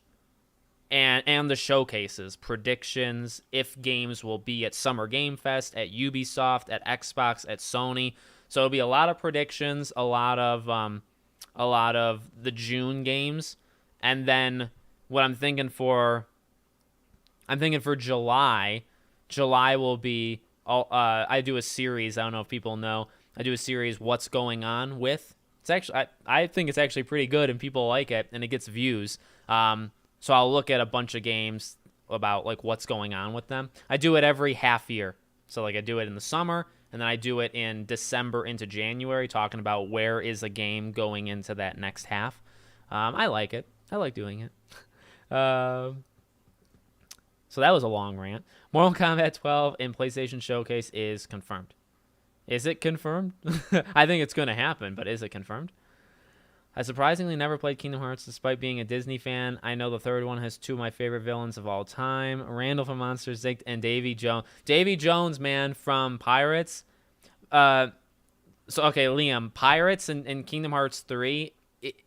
and the showcases, predictions, if games will be at Summer Game Fest, at Ubisoft, at Xbox, at Sony. So it'll be a lot of predictions, a lot of the June games, and then what I'm thinking for July. July will be I do a series. I don't know if people know. I do a series, What's Going On With. It's actually I think it's actually pretty good, and people like it, and it gets views. So I'll look at a bunch of games about like what's going on with them. I do it every half year. So like I do it in the summer, and then I do it in December into January, talking about where is a game going into that next half. I like it. I like doing it. So that was a long rant. Mortal Kombat 12 in PlayStation Showcase is confirmed. Is it confirmed? I think it's going to happen, but is it confirmed? I surprisingly never played Kingdom Hearts despite being a Disney fan. I know the third one has two of my favorite villains of all time, Randall from Monsters, Inc. and Davy Jones. Davy Jones, man, from Pirates. Okay, Liam, Pirates and Kingdom Hearts 3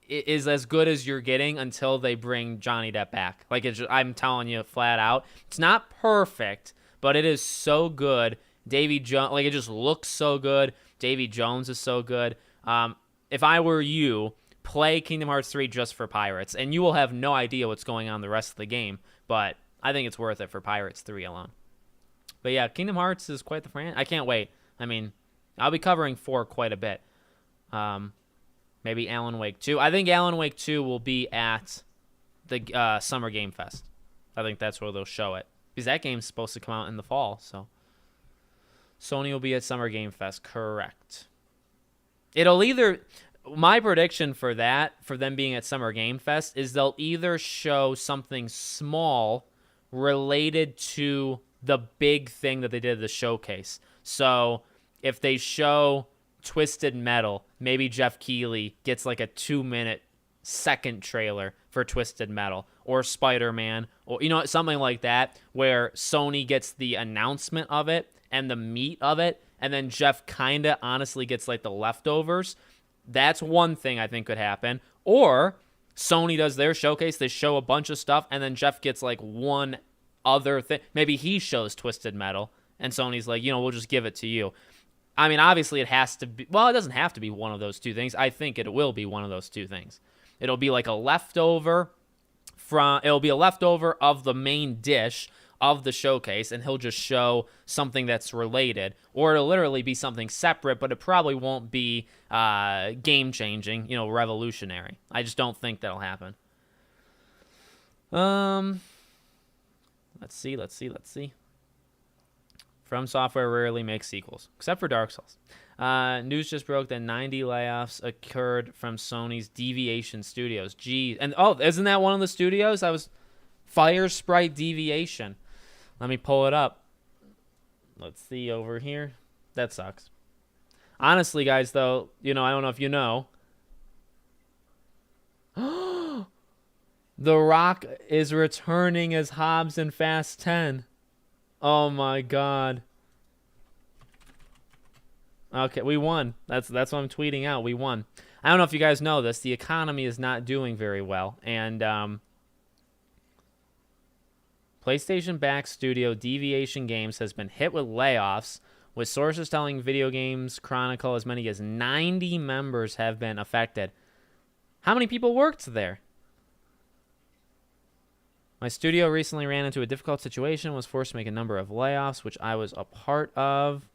is as good as you're getting until they bring Johnny Depp back. Like, I'm telling you flat out. It's not perfect, but it is so good. Davy Jones, like, it just looks so good. Davy Jones is so good. If I were you, play Kingdom Hearts 3 just for Pirates, and you will have no idea what's going on the rest of the game, but I think it's worth it for Pirates 3 alone. But yeah, Kingdom Hearts is quite the franchise. I can't wait. I mean, I'll be covering 4 quite a bit. Maybe Alan Wake 2. I think Alan Wake 2 will be at the Summer Game Fest. I think that's where they'll show it, because that game's supposed to come out in the fall, so Sony will be at Summer Game Fest, correct. It'll either... My prediction for that, for them being at Summer Game Fest, is they'll either show something small related to the big thing that they did at the showcase. So if they show Twisted Metal, maybe Jeff Keighley gets like a 2-minute second trailer for Twisted Metal, or Spider-Man, or something like that, where Sony gets the announcement of it and the meat of it, and then Jeff kind of honestly gets like the leftovers. That's one thing I think could happen. Or Sony does their showcase, they show a bunch of stuff, and then Jeff gets like one other thing. Maybe he shows Twisted Metal, and Sony's like, we'll just give it to you. I mean, obviously it has to be, well, it doesn't have to be one of those two things. I think it will be one of those two things. It'll be like a leftover of the main dish of the showcase, and he'll just show something that's related, or it'll literally be something separate, but it probably won't be game-changing, revolutionary. I just don't think that'll happen. Let's see. From Software rarely makes sequels, except for Dark Souls. News just broke that 90 layoffs occurred from Sony's Deviation Studios. Geez. And, isn't that one of the studios? Fire Sprite Deviation. Let me pull it up. Let's see over here. That sucks. Honestly, guys, though, I don't know if you know. The Rock is returning as Hobbs in Fast 10. Oh my God. Okay, we won. That's what I'm tweeting out. We won. I don't know if you guys know this. The economy is not doing very well, and PlayStation-backed studio Deviation Games has been hit with layoffs, with sources telling Video Games Chronicle as many as 90 members have been affected. How many people worked there? My studio recently ran into a difficult situation, was forced to make a number of layoffs, which I was a part of.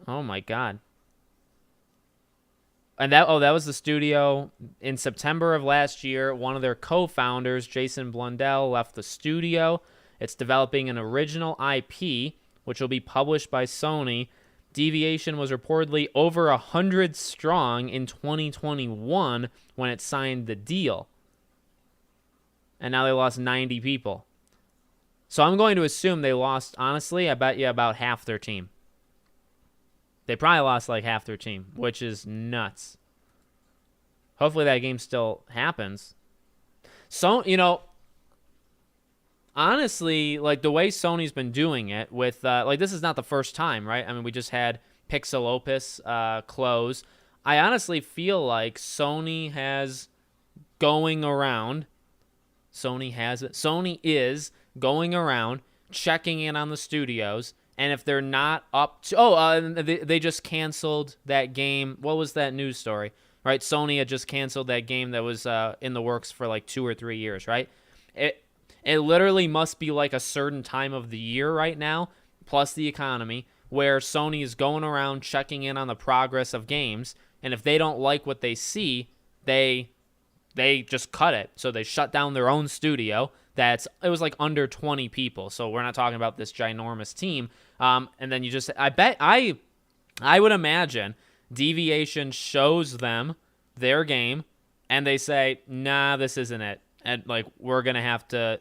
Oh my God. And that was the studio in September of last year. One of their co-founders, Jason Blundell, left the studio. It's developing an original IP, which will be published by Sony. Deviation was reportedly over 100 strong in 2021 when it signed the deal. And now they lost 90 people. So I'm going to assume they lost, honestly, I bet you about half their team. They probably lost like half their team, which is nuts. Hopefully that game still happens. So, honestly, like the way Sony's been doing it with, like this is not the first time, right? I mean, we just had Pixel Opus close. I honestly feel like Sony is going around checking in on the studios, and if they're not up to, they just canceled that game. What was that news story? Right, Sony had just canceled that game that was in the works for like 2 or 3 years, right? It literally must be like a certain time of the year right now, plus the economy, where Sony is going around checking in on the progress of games, and if they don't like what they see, they just cut it. So they shut down their own studio. It was like under 20 people, so we're not talking about this ginormous team. And then I would imagine Deviation shows them their game, and they say, nah, this isn't it. And like, we're going to have to,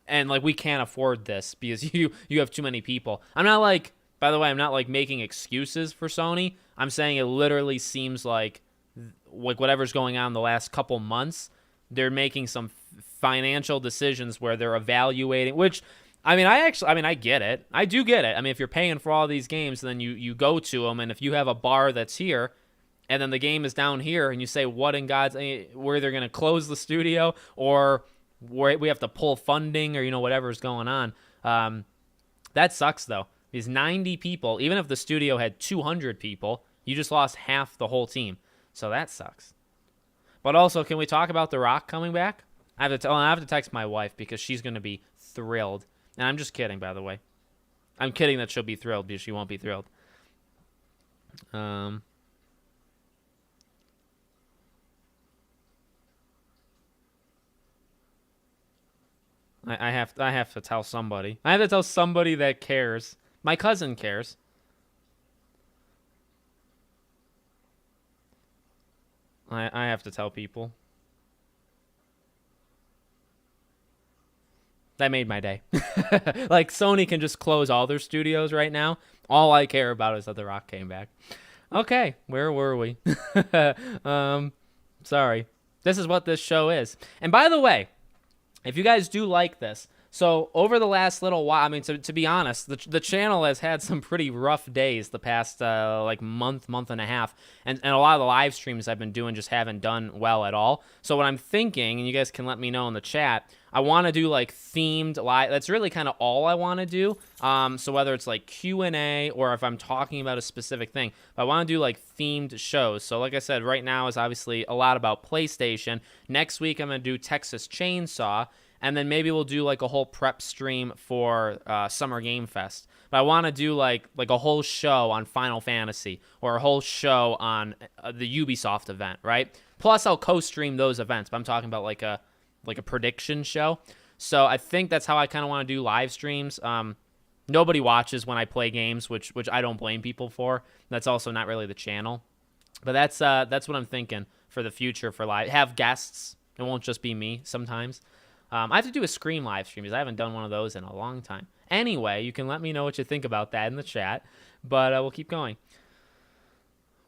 and like, we can't afford this because you have too many people. I'm not like making excuses for Sony. I'm saying it literally seems like whatever's going on the last couple months, they're making some financial decisions where they're evaluating, which, I get it. I do get it. I mean, if you're paying for all these games, then you go to them, and if you have a bar that's here, and then the game is down here, and you say, what in God's name, we're either going to close the studio, or we have to pull funding, or, whatever's going on. That sucks, though. These 90 people, even if the studio had 200 people, you just lost half the whole team. So that sucks. But also, can we talk about The Rock coming back? I have to text my wife because she's going to be thrilled. And I'm just kidding, by the way. I'm kidding that she'll be thrilled because she won't be thrilled. I have to tell somebody. I have to tell somebody that cares. My cousin cares. I have to tell people. That made my day. Like, Sony can just close all their studios right now. All I care about is that The Rock came back. Okay, where were we? Sorry. This is what this show is. And by the way, if you guys do like this, so over the last little while, I mean, to be honest, the channel has had some pretty rough days the past month and a half, and a lot of the live streams I've been doing just haven't done well at all. So what I'm thinking, and you guys can let me know in the chat, I want to do like themed live. That's really kind of all I want to do. So whether it's like Q&A or if I'm talking about a specific thing, I want to do like themed shows. So like I said, right now is obviously a lot about PlayStation. Next week I'm going to do Texas Chainsaw. And then maybe we'll do like a whole prep stream for Summer Game Fest. But I want to do like a whole show on Final Fantasy or a whole show on the Ubisoft event, right? Plus I'll co-stream those events. But I'm talking about like a prediction show. So I think that's how I kind of want to do live streams. Nobody watches when I play games, which I don't blame people for. That's also not really the channel. But that's what I'm thinking for the future for live. Have guests. It won't just be me sometimes. I have to do a Scream live stream because I haven't done one of those in a long time. Anyway, you can let me know what you think about that in the chat, but we'll keep going.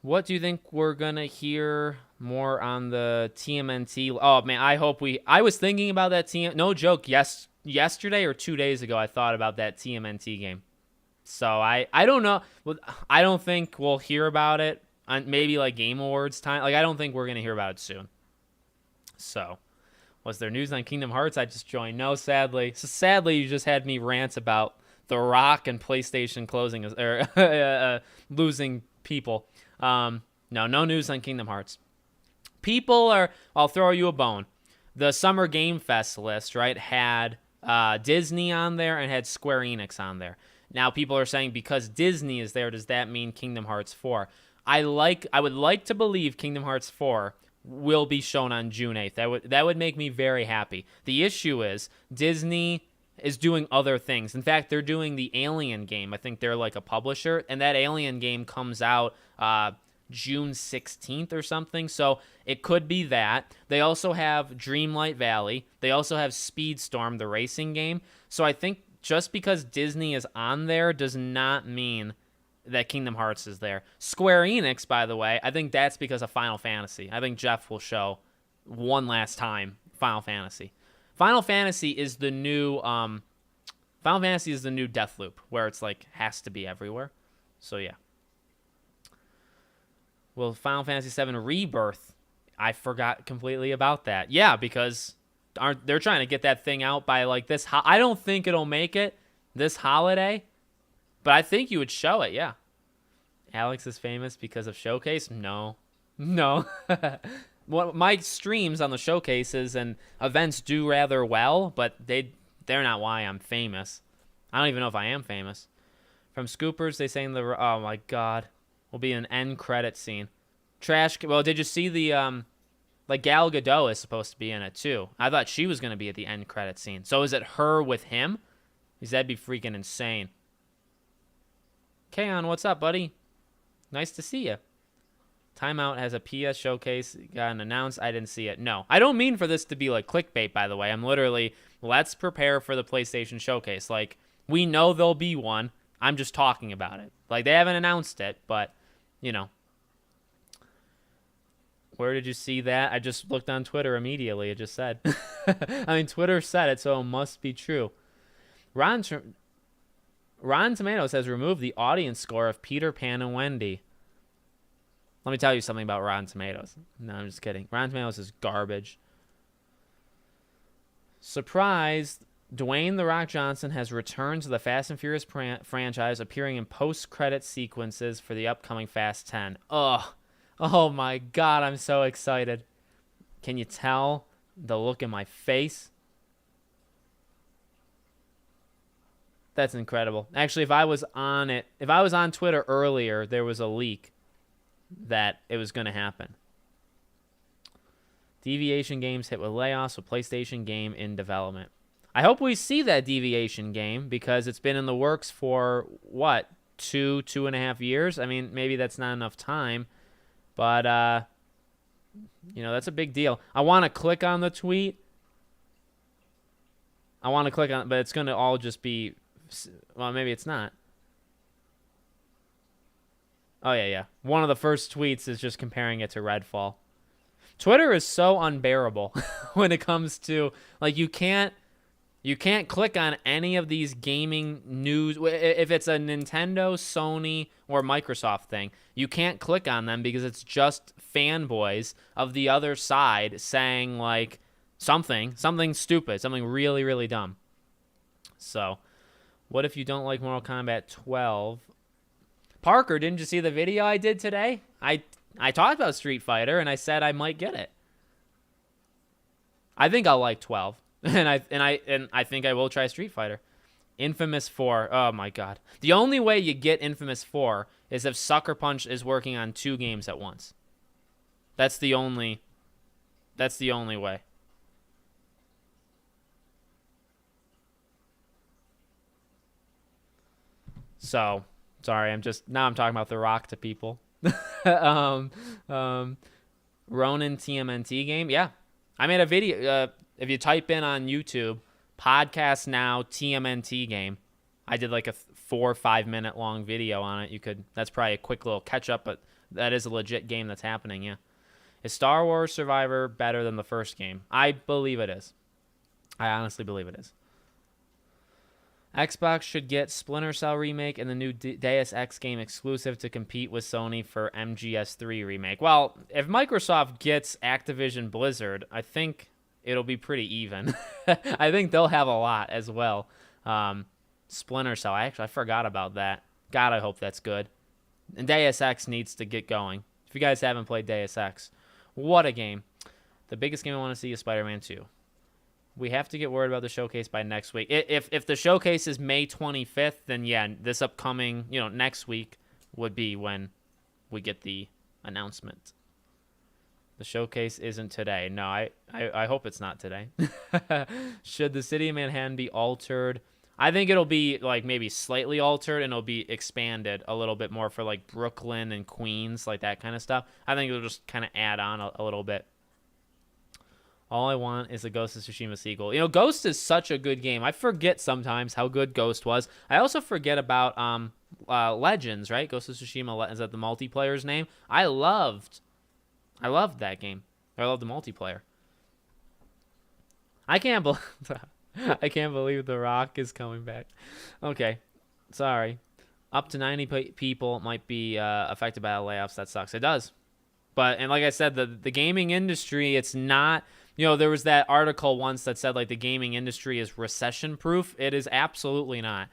What do you think we're going to hear more on the TMNT? Oh, man, I was thinking about that no joke, yesterday or 2 days ago, I thought about that TMNT game. So I don't know. I don't think we'll hear about it on maybe like Game Awards time. Like, I don't think we're going to hear about it soon. So... was there news on Kingdom Hearts? I just joined. No, sadly. So sadly, you just had me rant about The Rock and PlayStation closing or losing people. No news on Kingdom Hearts. I'll throw you a bone. the Summer Game Fest list, right, had Disney on there and had Square Enix on there. Now people are saying because Disney is there, does that mean Kingdom Hearts 4? I would like to believe Kingdom Hearts 4 will be shown on June 8th. That would make me very happy. The issue is Disney is doing other things. In fact, they're doing the Alien game. I think they're like a publisher, and that Alien game comes out June 16th or something. So it could be that. They also have Dreamlight Valley. They also have Speedstorm, the racing game. So I think just because Disney is on there does not mean that Kingdom Hearts is there. Square Enix, by the way, I think that's because of Final Fantasy. I think Jeff will show one last time Final Fantasy. Final Fantasy is the new Deathloop, where it's like has to be everywhere. So yeah. Well, Final Fantasy VII Rebirth, I forgot completely about that. Yeah, because they're trying to get that thing out by like this. I don't think it'll make it this holiday, but I think you would show it. Yeah. Alex is famous because of Showcase? No. Well, my streams on the showcases and events do rather well, but they're not why I'm famous. I don't even know if I am famous. From Scoopers, they saying oh my god, will be an end credit scene. Trash. Well, did you see the like Gal Gadot is supposed to be in it too? I thought she was gonna be at the end credit scene. So is it her with him? Because that'd be freaking insane. Kaon, what's up, buddy? Nice to see you. Timeout has a PS showcase gotten announced. I didn't see it. No, I don't mean for this to be like clickbait, by the way. I'm literally, let's prepare for the PlayStation showcase. Like, we know there'll be one. I'm just talking about it. Like, they haven't announced it, but, you know. Where did you see that? I just looked on Twitter immediately. It just said. I mean, Twitter said it, so it must be true. Rotten Tomatoes has removed the audience score of Peter Pan and Wendy. Let me tell you something about Rotten Tomatoes. No, I'm just kidding. Rotten Tomatoes is garbage. Surprise, Dwayne "The Rock" Johnson has returned to the Fast and Furious franchise, appearing in post-credit sequences for the upcoming Fast 10. Oh my God, I'm so excited. Can you tell the look in my face? That's incredible. Actually, if I was on Twitter earlier, there was a leak that it was going to happen. Deviation Games hit with layoffs with PlayStation game in development. I hope we see that Deviation game because it's been in the works for, what, 2.5 years? I mean, maybe that's not enough time, but, you know, that's a big deal. I want to click on the tweet. But it's going to all just be, well, maybe it's not. Oh, yeah. One of the first tweets is just comparing it to Redfall. Twitter is so unbearable when it comes to, like, you can't click on any of these gaming news. If it's a Nintendo, Sony, or Microsoft thing, you can't click on them because it's just fanboys of the other side saying, like, something stupid, something really, really dumb. So, what if you don't like Mortal Kombat 12? Parker, didn't you see the video I did today? I talked about Street Fighter and I said I might get it. I think I'll like 12, and I think I will try Street Fighter. Infamous 4. Oh my God. The only way you get Infamous 4 is if Sucker Punch is working on 2 games at once. That's the only way. So, sorry, I'm talking about The Rock to people. Ronin TMNT game. Yeah. I made a video. If you type in on YouTube, Podcast Now TMNT game, I did like a 4 or 5 minute long video on it. That's probably a quick little catch up, but that is a legit game that's happening. Yeah. Is Star Wars Survivor better than the first game? I believe it is. I honestly believe it is. Xbox should get Splinter Cell remake and the new Deus Ex game exclusive to compete with Sony for MGS3 remake. Well, if Microsoft gets Activision Blizzard, I think it'll be pretty even. I think they'll have a lot as well. Splinter Cell, I forgot about that. God, I hope that's good. And Deus Ex needs to get going. If you guys haven't played Deus Ex, what a game. The biggest game I want to see is Spider-Man 2. We have to get word about the showcase by next week. If the showcase is May 25th, then yeah, this upcoming, next week would be when we get the announcement. The showcase isn't today. No, I hope it's not today. Should the city of Manhattan be altered? I think it'll be like maybe slightly altered, and it'll be expanded a little bit more for like Brooklyn and Queens, like that kind of stuff. I think it'll just kind of add on a little bit. All I want is a Ghost of Tsushima sequel. Ghost is such a good game. I forget sometimes how good Ghost was. I also forget about Legends, right? Ghost of Tsushima, is that the multiplayer's name? I loved that game. I loved the multiplayer. I can't believe The Rock is coming back. Okay, sorry. Up to 90 people might be affected by the layoffs. That sucks. It does. And like I said, the gaming industry, it's not... there was that article once that said, like, the gaming industry is recession-proof. It is absolutely not.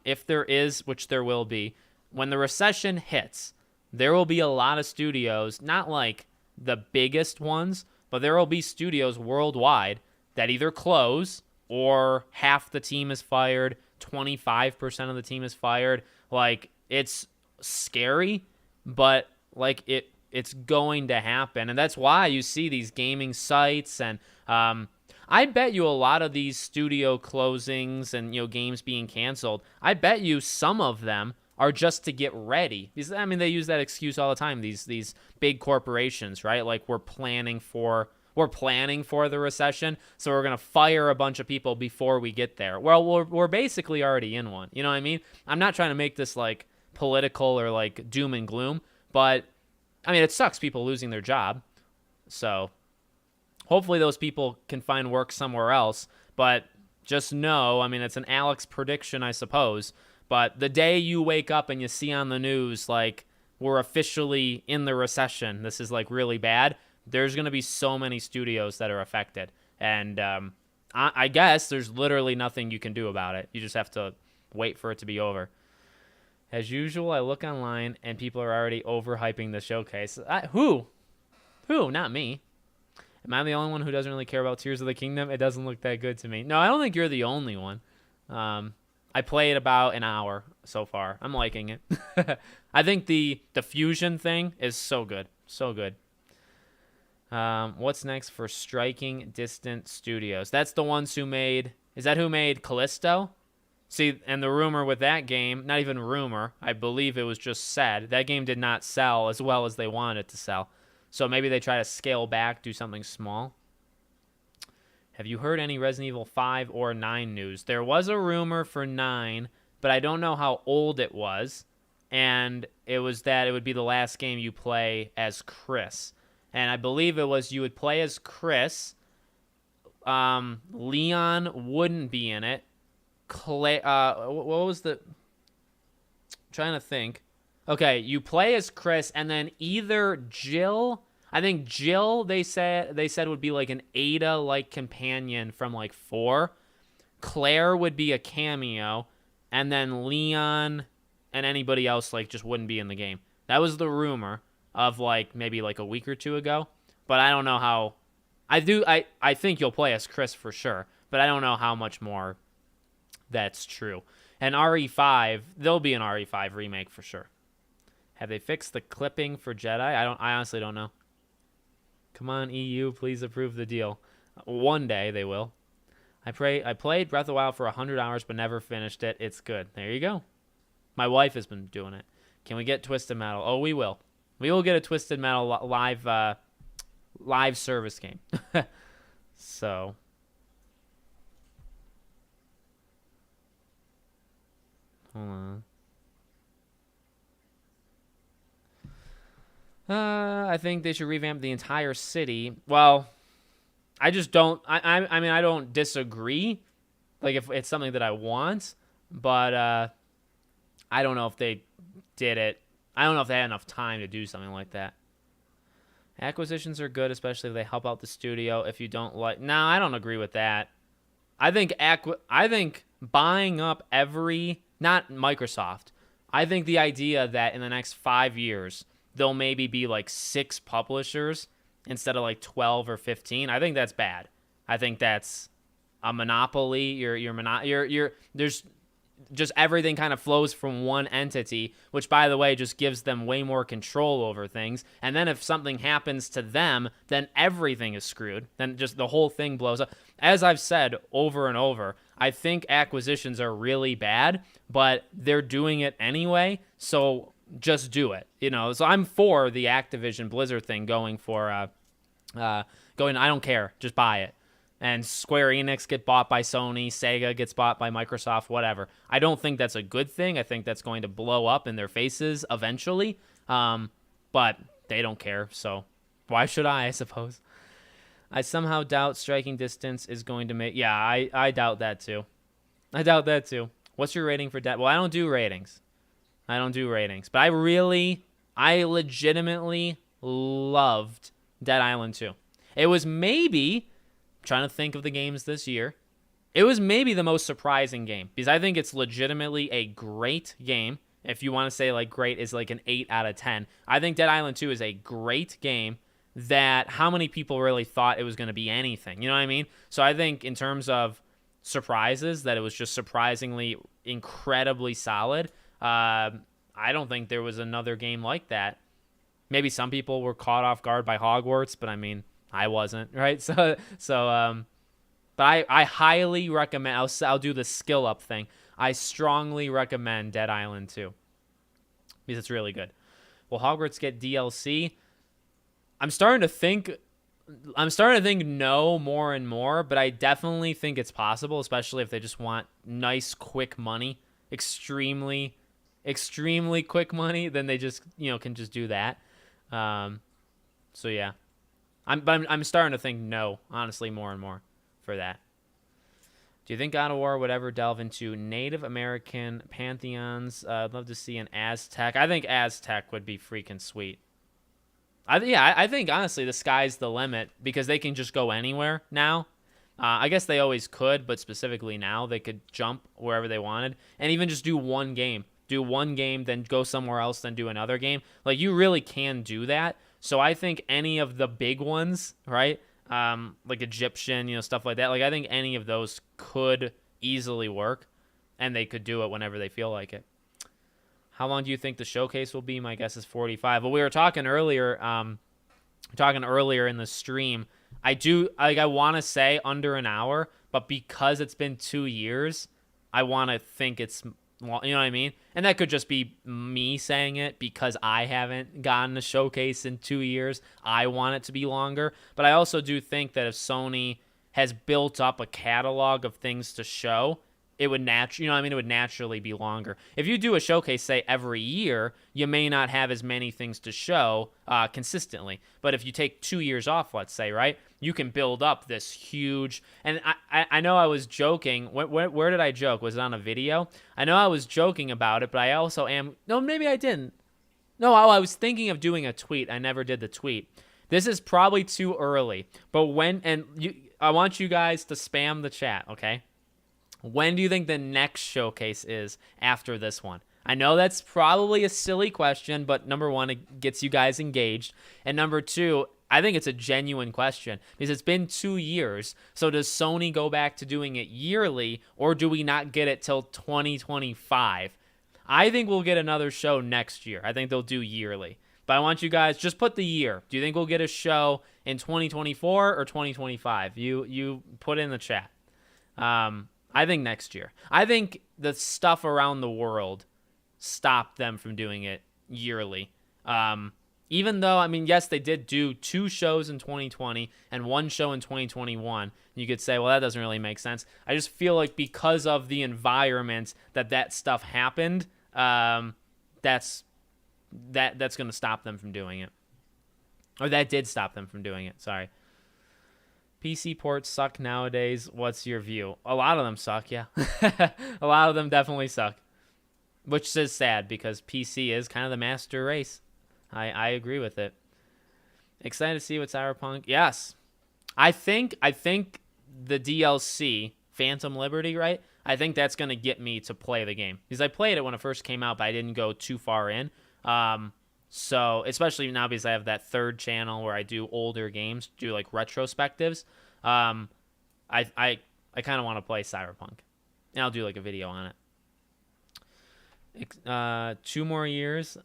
If there is, which there will be, when the recession hits, there will be a lot of studios, not like the biggest ones, but there will be studios worldwide that either close or half the team is fired, 25% of the team is fired. Like, it's scary, but, like, it's going to happen. And that's why you see these gaming sites. And I bet you a lot of these studio closings and, games being canceled, I bet you some of them are just to get ready. Because, I mean, they use that excuse all the time, these big corporations, right? Like, we're planning for the recession, so we're going to fire a bunch of people before we get there. Well, we're basically already in one. You know what I mean? I'm not trying to make this, like, political or, like, doom and gloom, but... I mean, it sucks people losing their job. So hopefully those people can find work somewhere else. But just know, I mean, it's an Alex prediction, I suppose. But the day you wake up and you see on the news, like, we're officially in the recession, this is, like, really bad, there's going to be so many studios that are affected. And I guess there's literally nothing you can do about it. You just have to wait for it to be over. As usual, I look online, and people are already overhyping the showcase. Who? Not me. Am I the only one who doesn't really care about Tears of the Kingdom? It doesn't look that good to me. No, I don't think you're the only one. I played about an hour so far. I'm liking it. I think the fusion thing is so good. So good. What's next for Striking Distant Studios? That's the ones who made... Is that who made Callisto? See, and the rumor with that game, not even rumor, I believe it was just said, that game did not sell as well as they wanted it to sell. So maybe they try to scale back, do something small. Have you heard any Resident Evil 5 or 9 news? There was a rumor for 9, but I don't know how old it was. And it was that it would be the last game you play as Chris. And I believe it was you would play as Chris. Leon wouldn't be in it. What was the... I'm trying to think. Okay, you play as Chris, and then either Jill... I think Jill, they said would be like an Ada-like companion from like 4. Claire would be a cameo, and then Leon and anybody else like just wouldn't be in the game. That was the rumor of like maybe like a week or two ago, but I don't know how... I think you'll play as Chris for sure, but I don't know how much more that's true. And RE5, there'll be an RE5 remake for sure. Have they fixed the clipping for Jedi? I honestly don't know. Come on, EU, please approve the deal. One day they will. I played Breath of the Wild for 100 hours but never finished it. It's good. There you go. My wife has been doing it. Can we get Twisted Metal? Oh, we will. We will get a Twisted Metal live service game. So... Hold on. I think they should revamp the entire city. Well, I just don't... I mean, I don't disagree. Like, if it's something that I want. But I don't know if they did it. I don't know if they had enough time to do something like that. Acquisitions are good, especially if they help out the studio. If you don't like... No, I don't agree with that. I think buying up every... Not Microsoft. I think the idea that in the next 5 years, there'll maybe be like 6 publishers instead of like 12 or 15. I think that's bad. I think that's a monopoly. There's just everything kind of flows from one entity, which, by the way, just gives them way more control over things. And then if something happens to them, then everything is screwed. Then just the whole thing blows up. As I've said over and over, I think acquisitions are really bad, but they're doing it anyway, so just do it. So I'm for the Activision Blizzard thing going, I don't care, just buy it. And Square Enix get bought by Sony, Sega gets bought by Microsoft, whatever. I don't think that's a good thing. I think that's going to blow up in their faces eventually. But they don't care, so why should I suppose? I somehow doubt striking distance is going to make... Yeah, I doubt that too. What's your rating for Dead? Well, I don't do ratings. But I legitimately loved Dead Island 2. It was maybe... trying to think of the games this year, it was maybe the most surprising game, because I think it's legitimately a great game. If you want to say like great is like an 8 out of 10, I think Dead Island 2 is a great game that how many people really thought it was going to be anything, you know what I mean? So I think in terms of surprises, that it was just surprisingly incredibly solid. I don't think there was another game like that. Maybe some people were caught off guard by Hogwarts, but I mean, I wasn't, right? But I highly recommend, I'll do the skill up thing. I strongly recommend Dead Island 2 because it's really good. Will Hogwarts get DLC? I'm starting to think no more and more, but I definitely think it's possible, especially if they just want nice, quick money, extremely quick money, then they just, can just do that. So yeah. I'm starting to think no, honestly, more and more for that. Do you think God of War would ever delve into Native American pantheons? I'd love to see an Aztec. I think Aztec would be freaking sweet. I think, honestly, the sky's the limit because they can just go anywhere now. I guess they always could, but specifically now they could jump wherever they wanted and even just do one game. Do one game, then go somewhere else, then do another game. Like, you really can do that. So I think any of the big ones, right, like Egyptian, stuff like that, like I think any of those could easily work, and they could do it whenever they feel like it. How long do you think the showcase will be? My guess is 45. Well, we were talking earlier in the stream. I want to say under an hour, but because it's been 2 years, I want to think it's... You know what I mean? And that could just be me saying it because I haven't gotten a showcase in 2 years. I want it to be longer. But I also do think that if Sony has built up a catalog of things to show, it would it would naturally be longer. If you do a showcase, say, every year, you may not have as many things to show consistently. But if you take 2 years off, let's say, right, you can build up this huge... And I know I was joking. Where did I joke? Was it on a video? I know I was joking about it, but I also am... No, maybe I didn't. No, I was thinking of doing a tweet. I never did the tweet. This is probably too early. But I want you guys to spam the chat, okay? When do you think the next showcase is after this one? I know that's probably a silly question, but number one, it gets you guys engaged. And number two, I think it's a genuine question because it's been 2 years. So does Sony go back to doing it yearly, or do we not get it till 2025? I think we'll get another show next year. I think they'll do yearly. But I want you guys, just put the year. Do you think we'll get a show in 2024 or 2025? You put in the chat. I think next year. I think the stuff around the world stopped them from doing it yearly. Even though, I mean, yes, they did do 2 shows in 2020 and 1 show in 2021. You could say, well, that doesn't really make sense. I just feel like because of the environment that stuff happened, that's going to stop them from doing it. Or that did stop them from doing it, sorry. PC ports suck nowadays. What's your view? A lot of them suck, yeah. A lot of them definitely suck. Which is sad because PC is kind of the master race. I agree with it. Excited to see what Cyberpunk... Yes. I think the DLC, Phantom Liberty, right? I think that's going to get me to play the game. Because I played it when it first came out, but I didn't go too far in. So, especially now because I have that third channel where I do older games, do like retrospectives. Um, I kind of want to play Cyberpunk, and I'll do like a video on it. 2 more years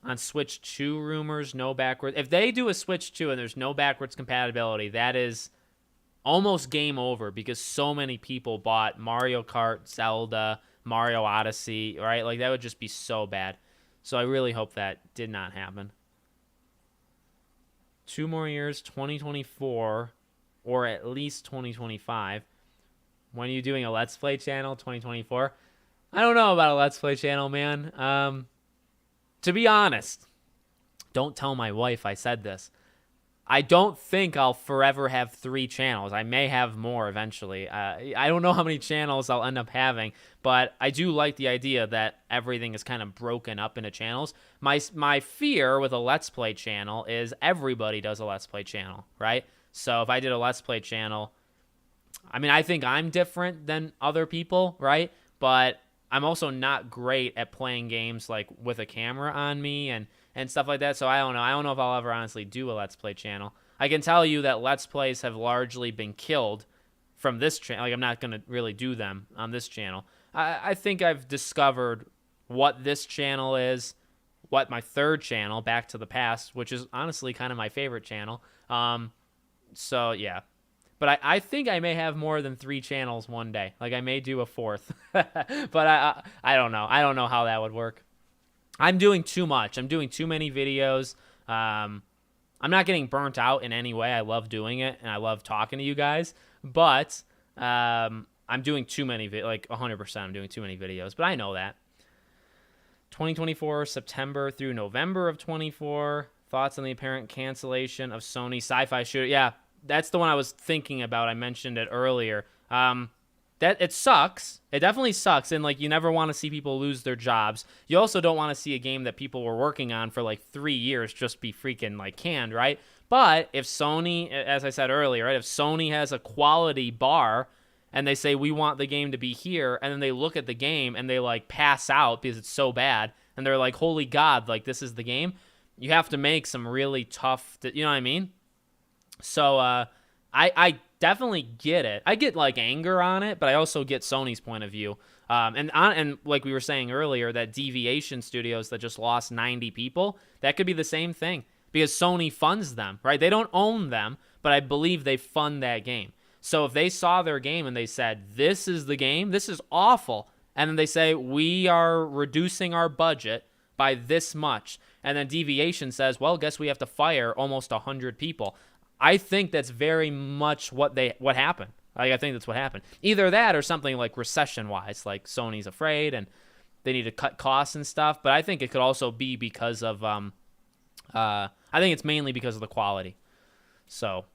on Switch 2 rumors, no backwards. If they do a Switch 2 and there's no backwards compatibility, that is almost game over because so many people bought Mario Kart, Zelda, Mario Odyssey, right? Like that would just be so bad. So I really hope that did not happen. 2 more years, 2024, or at least 2025. When are you doing a Let's Play channel? 2024? I don't know about a Let's Play channel, man. To be honest, don't tell my wife I said this. I don't think I'll forever have 3 channels. I may have more eventually. I don't know how many channels I'll end up having, but I do like the idea that everything is kind of broken up into channels. My fear with a Let's Play channel is everybody does a Let's Play channel, right? So if I did a Let's Play channel, I mean, I think I'm different than other people, right? But I'm also not great at playing games like with a camera on me and stuff like that. So I don't know. I don't know if I'll ever honestly do a Let's Play channel. I can tell you that Let's Plays have largely been killed from this channel. Like I'm not going to really do them on this channel. I think I've discovered what this channel is, what my third channel, Back to the Past, which is honestly kind of my favorite channel. So yeah. But I think I may have more than 3 channels one day. Like I may do a 4th. But I don't know. I don't know how that would work. I'm doing too much. I'm doing too many videos. I'm not getting burnt out in any way. I love doing it, and I love talking to you guys. But I'm doing too many, like 100%. I'm doing too many videos. But I know that. 2024, September through November of 24. Thoughts on the apparent cancellation of Sony sci-fi shooter? Yeah, that's the one I was thinking about. I mentioned it earlier. That it sucks. It definitely sucks, and like you never want to see people lose their jobs. You also don't want to see a game that people were working on for like 3 years just be freaking like canned, right? But if Sony, as I said earlier, right, if Sony has a quality bar and they say we want the game to be here, and then they look at the game and they like pass out because it's so bad, and they're like, holy God, like this is the game. You have to make some really tough, you know what I mean? So I definitely get it. I get like anger on it, but I also get Sony's point of view. And like we were saying earlier, that Deviation Studios that just lost 90 people, that could be the same thing because Sony funds them, right? They don't own them, but I believe they fund that game. So if they saw their game and they said, this is the game, this is awful, and then they say, we are reducing our budget by this much, and then Deviation says, well, guess we have to fire almost 100 people. I think that's very much what happened. Like, I think that's what happened. Either that or something like recession-wise, like Sony's afraid and they need to cut costs and stuff. But I think it could also be because of, I think it's mainly because of the quality. So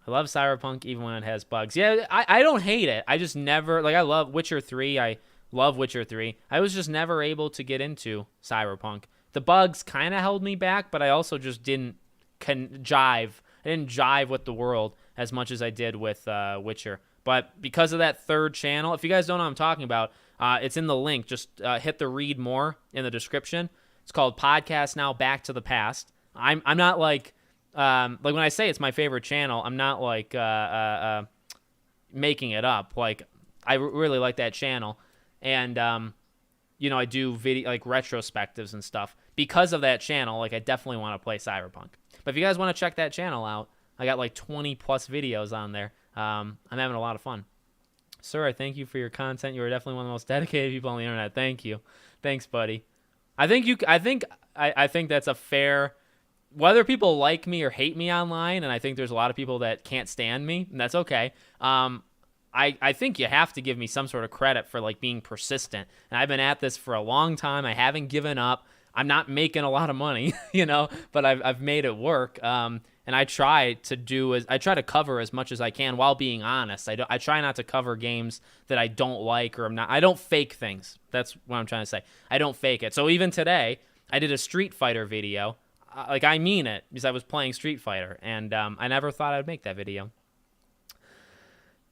I love Cyberpunk even when it has bugs. Yeah, I don't hate it. I just never, like I love Witcher 3. I love Witcher 3. I was just never able to get into Cyberpunk. The bugs kind of held me back, but I also just didn't jive. I didn't jive with the world as much as I did with Witcher. But because of that third channel, if you guys don't know what I'm talking about, it's in the link. Just hit the read more in the description. It's called Podcast Now Back to the Past. I'm not like when I say it's my favorite channel, I'm not like making it up. Like I really like that channel, and I do video like retrospectives and stuff because of that channel. Like I definitely want to play Cyberpunk. But if you guys want to check that channel out, I got like 20 plus videos on there. I'm having a lot of fun. Sir, I thank you for your content. You are definitely one of the most dedicated people on the internet. Thank you. Thanks, buddy. I think that's a fair, whether people like me or hate me online, and I think there's a lot of people that can't stand me, and that's okay. I think you have to give me some sort of credit for like being persistent. And I've been at this for a long time. I haven't given up. I'm not making a lot of money, but I've made it work. And I try to cover as much as I can while being honest. I try not to cover games that I don't like or I don't fake things. That's what I'm trying to say. I don't fake it. So even today, I did a Street Fighter video. Like I mean it because I was playing Street Fighter, and I never thought I'd make that video.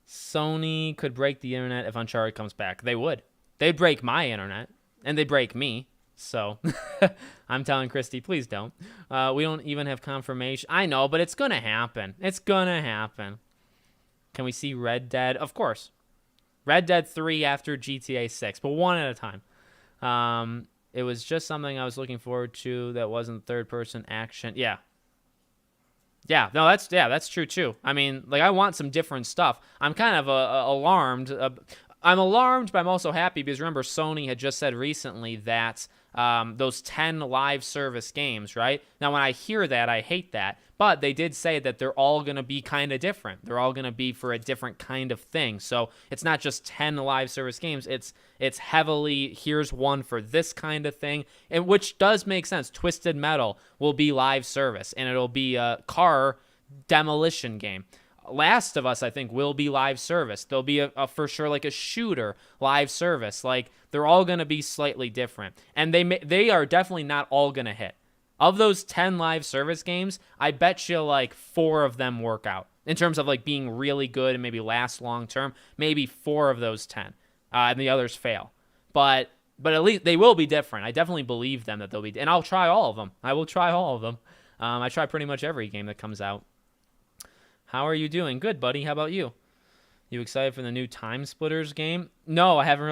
Sony could break the internet if Uncharted comes back. They would. They'd break my internet, and they'd break me. So I'm telling Christy, please don't. We don't even have confirmation. I know, but it's going to happen. It's going to happen. Can we see Red Dead? Of course. Red Dead 3 after GTA 6, but one at a time. It was just something I was looking forward to that wasn't third-person action. Yeah. Yeah, no, that's true too. I mean, like, I want some different stuff. I'm kind of alarmed. I'm alarmed, but I'm also happy because remember, Sony had just said recently that those 10 live service games, right? Now, when I hear that, I hate that. But they did say that they're all going to be kind of different. They're all going to be for a different kind of thing. So it's not just 10 live service games. It's heavily, here's one for this kind of thing, and which does make sense. Twisted Metal will be live service, and it'll be a car demolition game. Last of Us, I think, will be live service. There'll be a for sure like a shooter live service. Like, they're all going to be slightly different, and they are definitely not all going to hit. Of those 10 live service games, I bet you like 4 of them work out in terms of like being really good and maybe last long term. Maybe 4 of those 10, and the others fail. But at least they will be different. I definitely believe them that they'll be, and I'll try all of them. I will try all of them. I try pretty much every game that comes out. How are you doing? Good, buddy. How about you? You excited for the new Time Splitters game? No, I haven't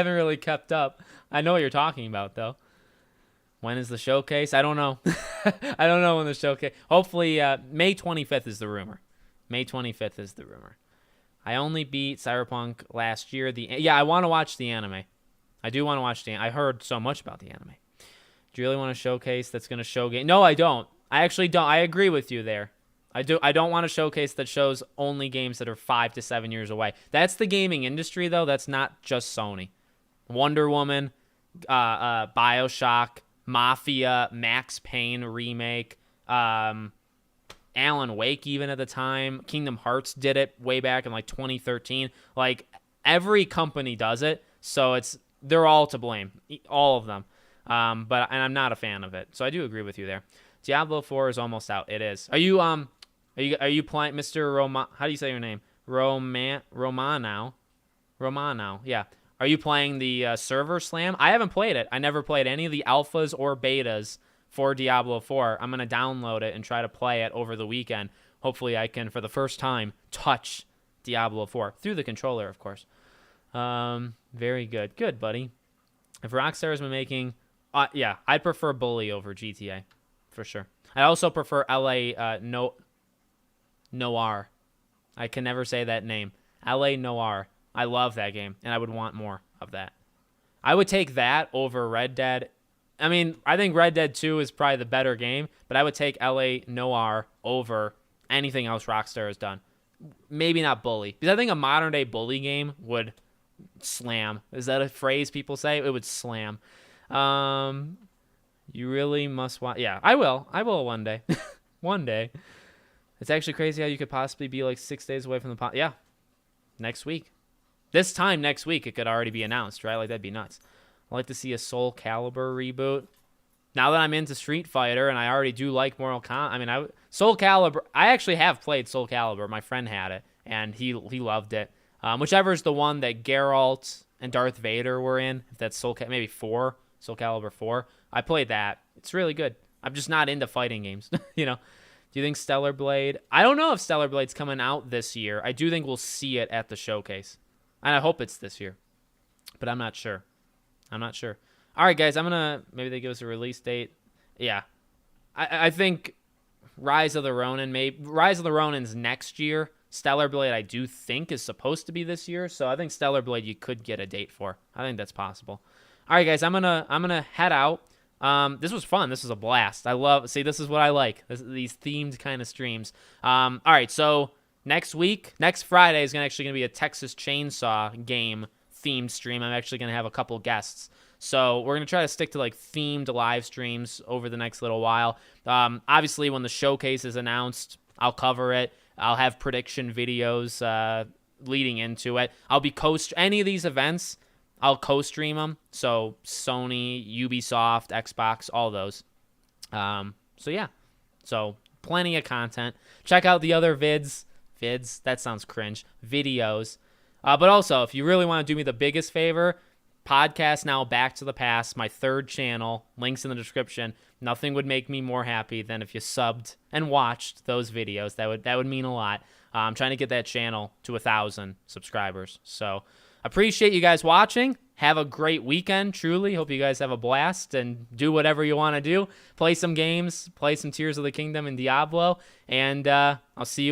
really kept up. I know what you're talking about though. When is the showcase? I don't know. I don't know when the showcase. Hopefully, May 25th is the rumor. May 25th is the rumor. I only beat Cyberpunk last year. I want to watch the anime. I do want to watch I heard so much about the anime. Do you really want a showcase that's going to show game? No, I don't. I actually don't. I agree with you there. I don't want a showcase that shows only games that are 5 to 7 years away. That's the gaming industry, though. That's not just Sony. Wonder Woman, BioShock, Mafia, Max Payne remake, Alan Wake even at the time. Kingdom Hearts did it way back in like 2013. Like, every company does it, so they're all to blame, all of them. And I'm not a fan of it, so I do agree with you there. Diablo 4 is almost out. It is. Are you playing Mr. Roman? How do you say your name? Romano. Yeah. Are you playing the server slam? I haven't played it. I never played any of the alphas or betas for Diablo 4. I'm going to download it and try to play it over the weekend. Hopefully I can, for the first time, touch Diablo 4. Through the controller, of course. Very good. Good, buddy. If Rockstar has been making... I'd prefer Bully over GTA, for sure. I also prefer LA Noir. I can never say that name. LA Noir. I love that game, and I would want more of that. I would take that over Red Dead. I mean, I think Red Dead 2 is probably the better game, but I would take LA Noir over anything else Rockstar has done. Maybe not Bully, because I think a modern-day Bully game would slam. Is that a phrase people say? It would slam. You really must watch. Yeah, I will. I will one day. One day. It's actually crazy how you could possibly be like 6 days away from the Yeah, next week. This time next week, it could already be announced, right? Like, that'd be nuts. I'd like to see a Soul Calibur reboot. Now that I'm into Street Fighter and I already do like Mortal Kombat, I mean, Soul Calibur, I actually have played Soul Calibur. My friend had it, and he loved it. Whichever is the one that Geralt and Darth Vader were in, if that's maybe 4, Soul Calibur 4. I played that. It's really good. I'm just not into fighting games, you know. Do you think Stellar Blade? I don't know if Stellar Blade's coming out this year. I do think we'll see it at the showcase. And I hope it's this year. But I'm not sure. All right, guys. Maybe they give us a release date. Yeah. I think Rise of the Ronin, Rise of the Ronin's next year. Stellar Blade, I do think, is supposed to be this year. So I think Stellar Blade you could get a date for. I think that's possible. All right, guys. I'm gonna head out. This was fun. This was a blast. This is what I like. These themed kind of streams. All right, so next Friday is actually going to be a Texas Chainsaw game themed stream. I'm actually going to have a couple guests. So we're going to try to stick to like themed live streams over the next little while. Obviously, when the showcase is announced, I'll cover it. I'll have prediction videos leading into it. I'll be any of these events. I'll co-stream them. So Sony, Ubisoft, Xbox, all those. So yeah. So plenty of content. Check out the other vids. That sounds cringe. Videos. But also, if you really want to do me the biggest favor, podcast now Back to the Past, my third channel, links in the description. Nothing would make me more happy than if you subbed and watched those videos. That would mean a lot. I'm trying to get that channel to 1,000 subscribers. So appreciate you guys watching. Have a great weekend, truly. Hope you guys have a blast and do whatever you want to do. Play some games, play some Tears of the Kingdom and Diablo, and I'll see you